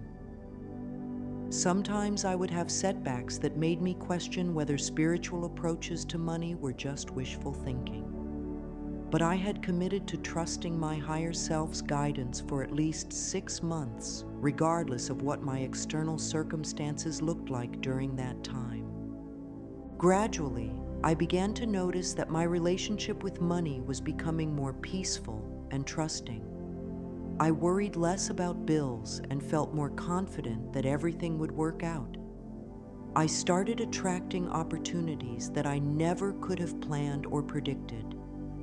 Sometimes I would have setbacks that made me question whether spiritual approaches to money were just wishful thinking. But I had committed to trusting my higher self's guidance for at least 6 months, regardless of what my external circumstances looked like during that time. Gradually, I began to notice that my relationship with money was becoming more peaceful and trusting. I worried less about bills and felt more confident that everything would work out. I started attracting opportunities that I never could have planned or predicted.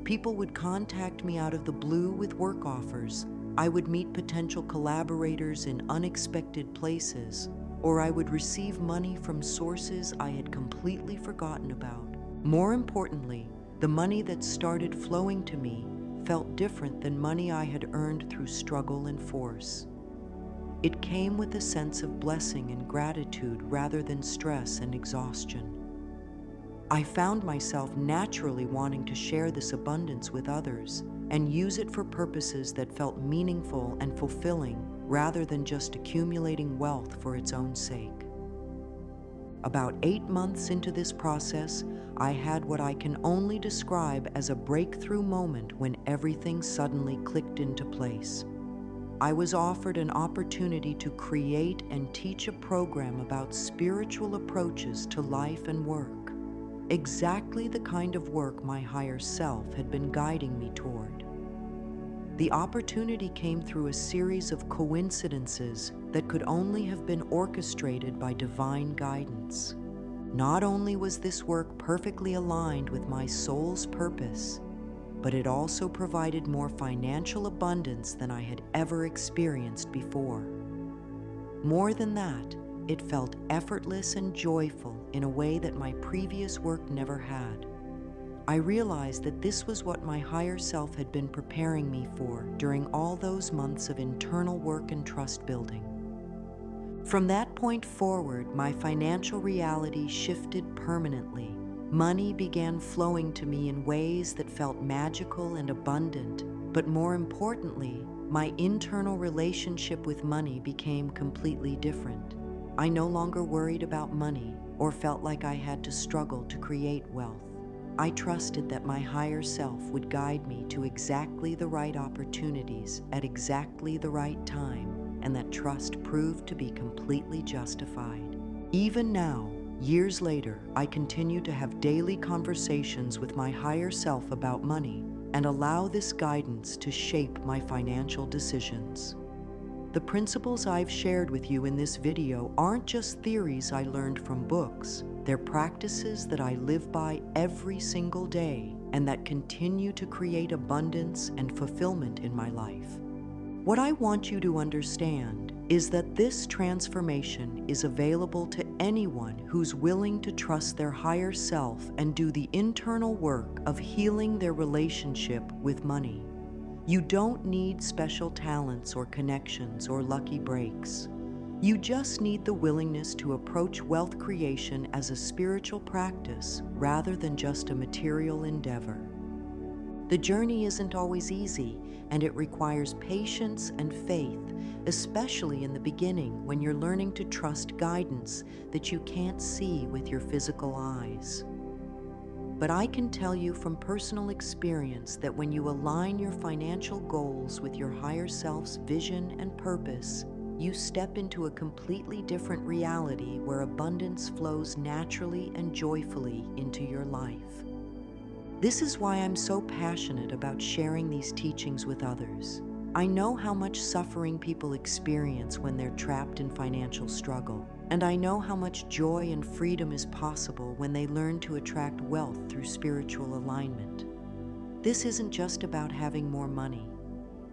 People would contact me out of the blue with work offers. I would meet potential collaborators in unexpected places, or I would receive money from sources I had completely forgotten about. More importantly, the money that started flowing to me felt different than money I had earned through struggle and force. It came with a sense of blessing and gratitude rather than stress and exhaustion. I found myself naturally wanting to share this abundance with others and use it for purposes that felt meaningful and fulfilling rather than just accumulating wealth for its own sake. About 8 months into this process, I had what I can only describe as a breakthrough moment when everything suddenly clicked into place. I was offered an opportunity to create and teach a program about spiritual approaches to life and work, exactly the kind of work my higher self had been guiding me toward. The opportunity came through a series of coincidences that could only have been orchestrated by divine guidance. Not only was this work perfectly aligned with my soul's purpose, but it also provided more financial abundance than I had ever experienced before. More than that, it felt effortless and joyful in a way that my previous work never had. I realized that this was what my higher self had been preparing me for during all those months of internal work and trust building. From that point forward, my financial reality shifted permanently. Money began flowing to me in ways that felt magical and abundant, but more importantly, my internal relationship with money became completely different. I no longer worried about money or felt like I had to struggle to create wealth. I trusted that my higher self would guide me to exactly the right opportunities at exactly the right time, and that trust proved to be completely justified. Even now, years later, I continue to have daily conversations with my higher self about money and allow this guidance to shape my financial decisions. The principles I've shared with you in this video aren't just theories I learned from books. They're practices that I live by every single day and that continue to create abundance and fulfillment in my life. What I want you to understand is that this transformation is available to anyone who's willing to trust their higher self and do the internal work of healing their relationship with money. You don't need special talents or connections or lucky breaks. You just need the willingness to approach wealth creation as a spiritual practice rather than just a material endeavor. The journey isn't always easy, and it requires patience and faith, especially in the beginning when you're learning to trust guidance that you can't see with your physical eyes. But I can tell you from personal experience that when you align your financial goals with your higher self's vision and purpose, you step into a completely different reality where abundance flows naturally and joyfully into your life. This is why I'm so passionate about sharing these teachings with others. I know how much suffering people experience when they're trapped in financial struggle, and I know how much joy and freedom is possible when they learn to attract wealth through spiritual alignment. This isn't just about having more money.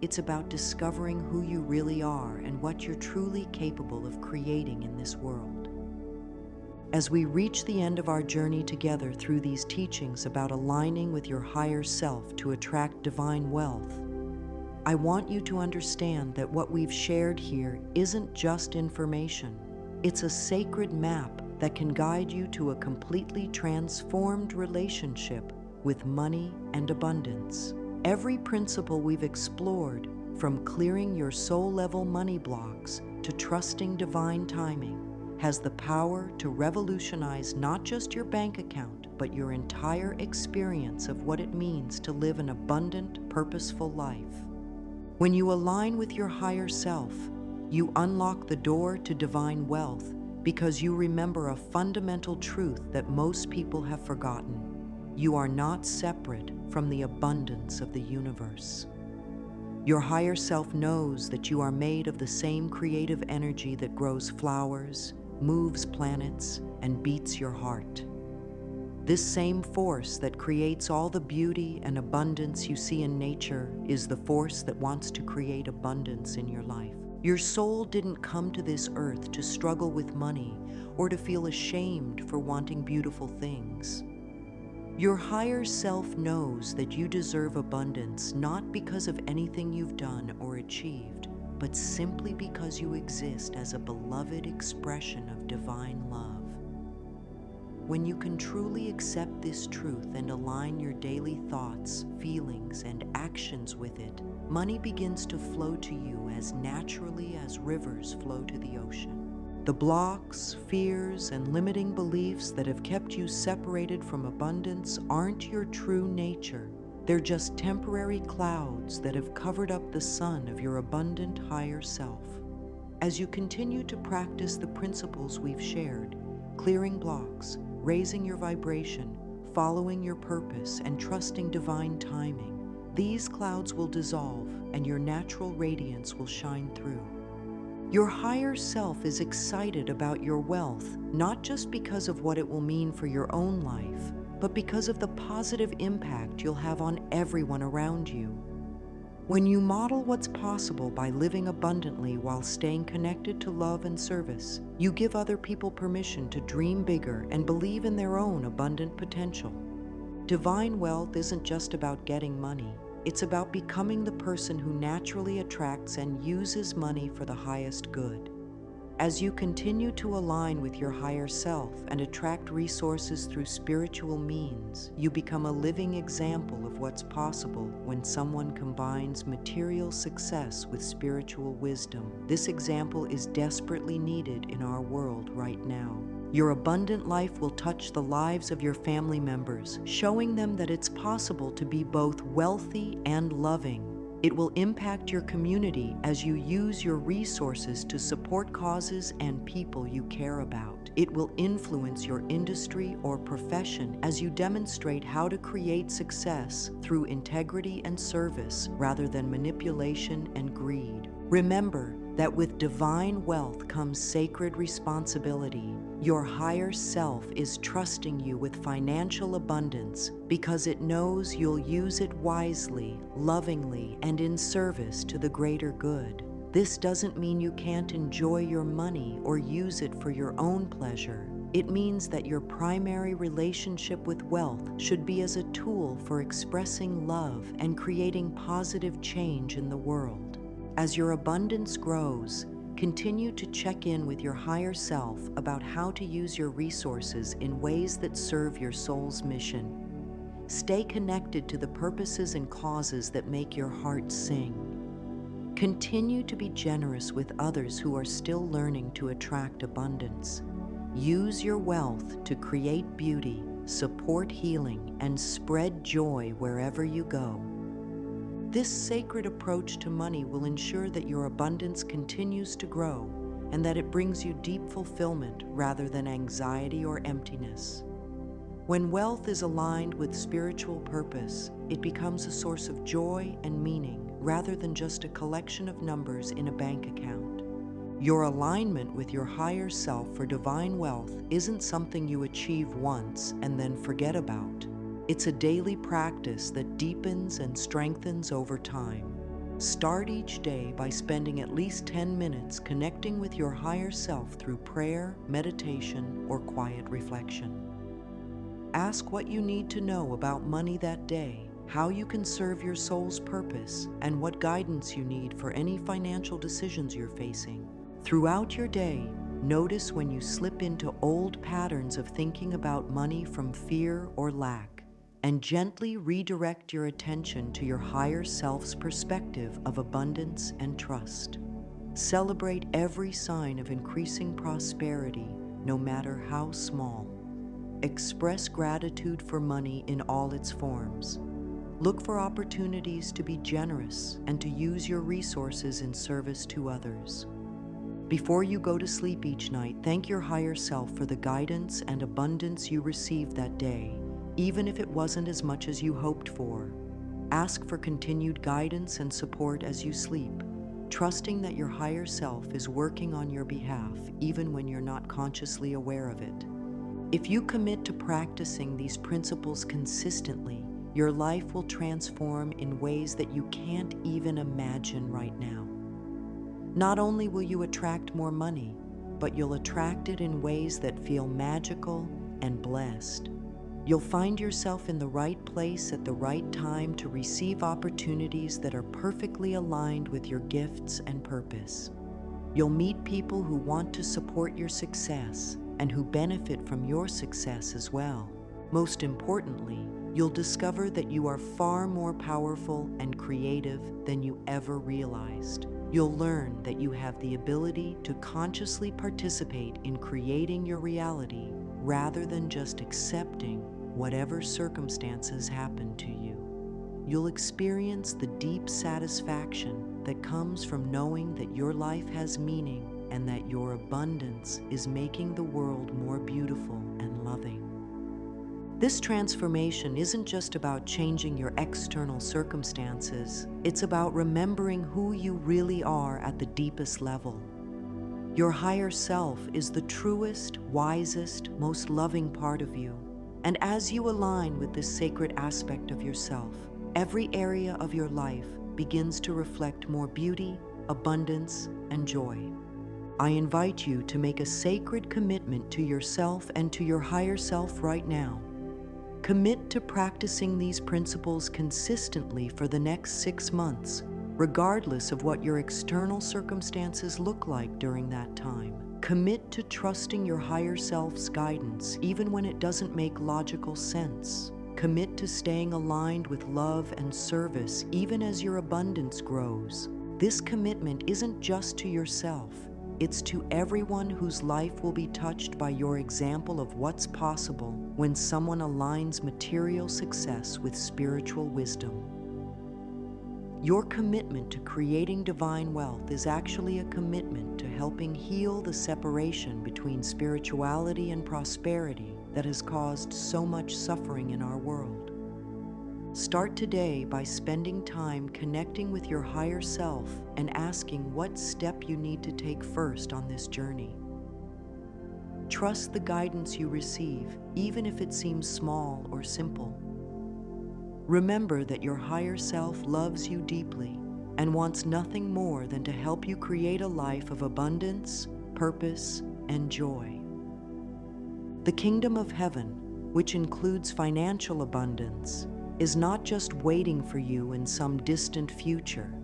It's about discovering who you really are and what you're truly capable of creating in this world. As we reach the end of our journey together through these teachings about aligning with your higher self to attract divine wealth, I want you to understand that what we've shared here isn't just information. It's a sacred map that can guide you to a completely transformed relationship with money and abundance. Every principle we've explored, from clearing your soul-level money blocks to trusting divine timing, has the power to revolutionize not just your bank account, but your entire experience of what it means to live an abundant, purposeful life. When you align with your higher self, you unlock the door to divine wealth because you remember a fundamental truth that most people have forgotten. You are not separate from the abundance of the universe. Your higher self knows that you are made of the same creative energy that grows flowers, moves planets, and beats your heart. This same force that creates all the beauty and abundance you see in nature is the force that wants to create abundance in your life. Your soul didn't come to this earth to struggle with money or to feel ashamed for wanting beautiful things. Your higher self knows that you deserve abundance not because of anything you've done or achieved, but simply because you exist as a beloved expression of divine love. When you can truly accept this truth and align your daily thoughts, feelings, and actions with it, money begins to flow to you as naturally as rivers flow to the ocean. The blocks, fears, and limiting beliefs that have kept you separated from abundance aren't your true nature. They're just temporary clouds that have covered up the sun of your abundant higher self. As you continue to practice the principles we've shared, clearing blocks, raising your vibration, following your purpose, and trusting divine timing, these clouds will dissolve and your natural radiance will shine through. Your higher self is excited about your wealth, not just because of what it will mean for your own life, but because of the positive impact you'll have on everyone around you. When you model what's possible by living abundantly while staying connected to love and service, you give other people permission to dream bigger and believe in their own abundant potential. Divine wealth isn't just about getting money. It's about becoming the person who naturally attracts and uses money for the highest good. As you continue to align with your higher self and attract resources through spiritual means, you become a living example of what's possible when someone combines material success with spiritual wisdom. This example is desperately needed in our world right now. Your abundant life will touch the lives of your family members, showing them that it's possible to be both wealthy and loving. It will impact your community as you use your resources to support causes and people you care about. It will influence your industry or profession as you demonstrate how to create success through integrity and service rather than manipulation and greed. Remember that with divine wealth comes sacred responsibility. Your higher self is trusting you with financial abundance because it knows you'll use it wisely, lovingly, and in service to the greater good. This doesn't mean you can't enjoy your money or use it for your own pleasure. It means that your primary relationship with wealth should be as a tool for expressing love and creating positive change in the world. As your abundance grows, continue to check in with your higher self about how to use your resources in ways that serve your soul's mission. Stay connected to the purposes and causes that make your heart sing. Continue to be generous with others who are still learning to attract abundance. Use your wealth to create beauty, support healing, and spread joy wherever you go. This sacred approach to money will ensure that your abundance continues to grow and that it brings you deep fulfillment rather than anxiety or emptiness. When wealth is aligned with spiritual purpose, it becomes a source of joy and meaning rather than just a collection of numbers in a bank account. Your alignment with your higher self for divine wealth isn't something you achieve once and then forget about. It's a daily practice that deepens and strengthens over time. Start each day by spending at least 10 minutes connecting with your higher self through prayer, meditation, or quiet reflection. Ask what you need to know about money that day, how you can serve your soul's purpose, and what guidance you need for any financial decisions you're facing. Throughout your day, notice when you slip into old patterns of thinking about money from fear or lack, and gently redirect your attention to your higher self's perspective of abundance and trust. Celebrate every sign of increasing prosperity, no matter how small. Express gratitude for money in all its forms. Look for opportunities to be generous and to use your resources in service to others. Before you go to sleep each night, thank your higher self for the guidance and abundance you received that day, even if it wasn't as much as you hoped for. Ask for continued guidance and support as you sleep, trusting that your higher self is working on your behalf even when you're not consciously aware of it. If you commit to practicing these principles consistently, your life will transform in ways that you can't even imagine right now. Not only will you attract more money, but you'll attract it in ways that feel magical and blessed. You'll find yourself in the right place at the right time to receive opportunities that are perfectly aligned with your gifts and purpose. You'll meet people who want to support your success and who benefit from your success as well. Most importantly, you'll discover that you are far more powerful and creative than you ever realized. You'll learn that you have the ability to consciously participate in creating your reality rather than just accepting whatever circumstances happen to you. You'll experience the deep satisfaction that comes from knowing that your life has meaning and that your abundance is making the world more beautiful and loving. This transformation isn't just about changing your external circumstances, it's about remembering who you really are at the deepest level. Your higher self is the truest, wisest, most loving part of you. And as you align with this sacred aspect of yourself, every area of your life begins to reflect more beauty, abundance, and joy. I invite you to make a sacred commitment to yourself and to your higher self right now. Commit to practicing these principles consistently for the next 6 months, regardless of what your external circumstances look like during that time. Commit to trusting your higher self's guidance, even when it doesn't make logical sense. Commit to staying aligned with love and service, even as your abundance grows. This commitment isn't just to yourself. It's to everyone whose life will be touched by your example of what's possible when someone aligns material success with spiritual wisdom. Your commitment to creating divine wealth is actually a commitment to helping heal the separation between spirituality and prosperity that has caused so much suffering in our world. Start today by spending time connecting with your higher self and asking what step you need to take first on this journey. Trust the guidance you receive, even if it seems small or simple. Remember that your higher self loves you deeply and wants nothing more than to help you create a life of abundance, purpose, and joy. The kingdom of heaven, which includes financial abundance, is not just waiting for you in some distant future.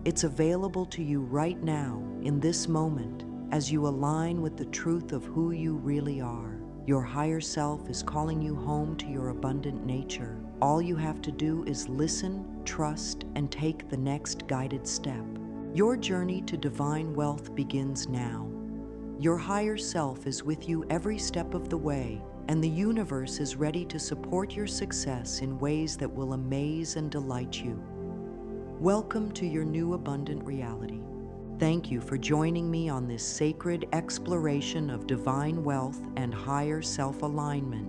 It's available to you right now, in this moment, as you align with the truth of who you really are. Your higher self is calling you home to your abundant nature. All you have to do is listen, trust, and take the next guided step. Your journey to divine wealth begins now. Your higher self is with you every step of the way, and the universe is ready to support your success in ways that will amaze and delight you. Welcome to your new abundant reality. Thank you for joining me on this sacred exploration of divine wealth and higher self-alignment.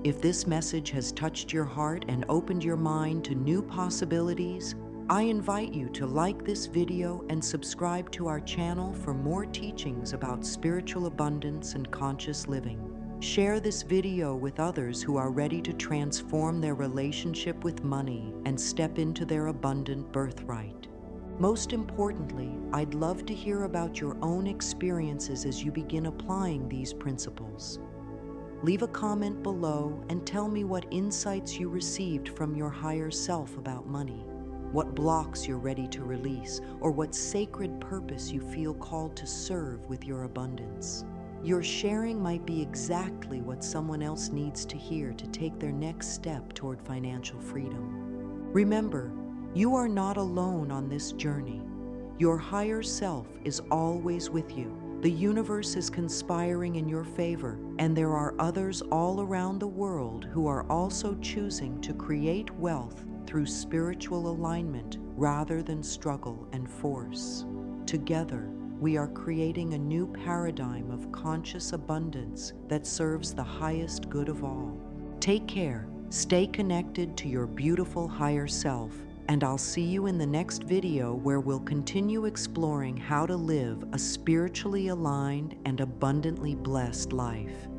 If this message has touched your heart and opened your mind to new possibilities, I invite you to like this video and subscribe to our channel for more teachings about spiritual abundance and conscious living. Share this video with others who are ready to transform their relationship with money and step into their abundant birthright. Most importantly, I'd love to hear about your own experiences as you begin applying these principles. Leave a comment below and tell me what insights you received from your higher self about money, what blocks you're ready to release, or what sacred purpose you feel called to serve with your abundance. Your sharing might be exactly what someone else needs to hear to take their next step toward financial freedom. Remember, you are not alone on this journey. Your higher self is always with you. The universe is conspiring in your favor, and there are others all around the world who are also choosing to create wealth through spiritual alignment rather than struggle and force. Together, we are creating a new paradigm of conscious abundance that serves the highest good of all. Take care, stay connected to your beautiful higher self, and I'll see you in the next video where we'll continue exploring how to live a spiritually aligned and abundantly blessed life.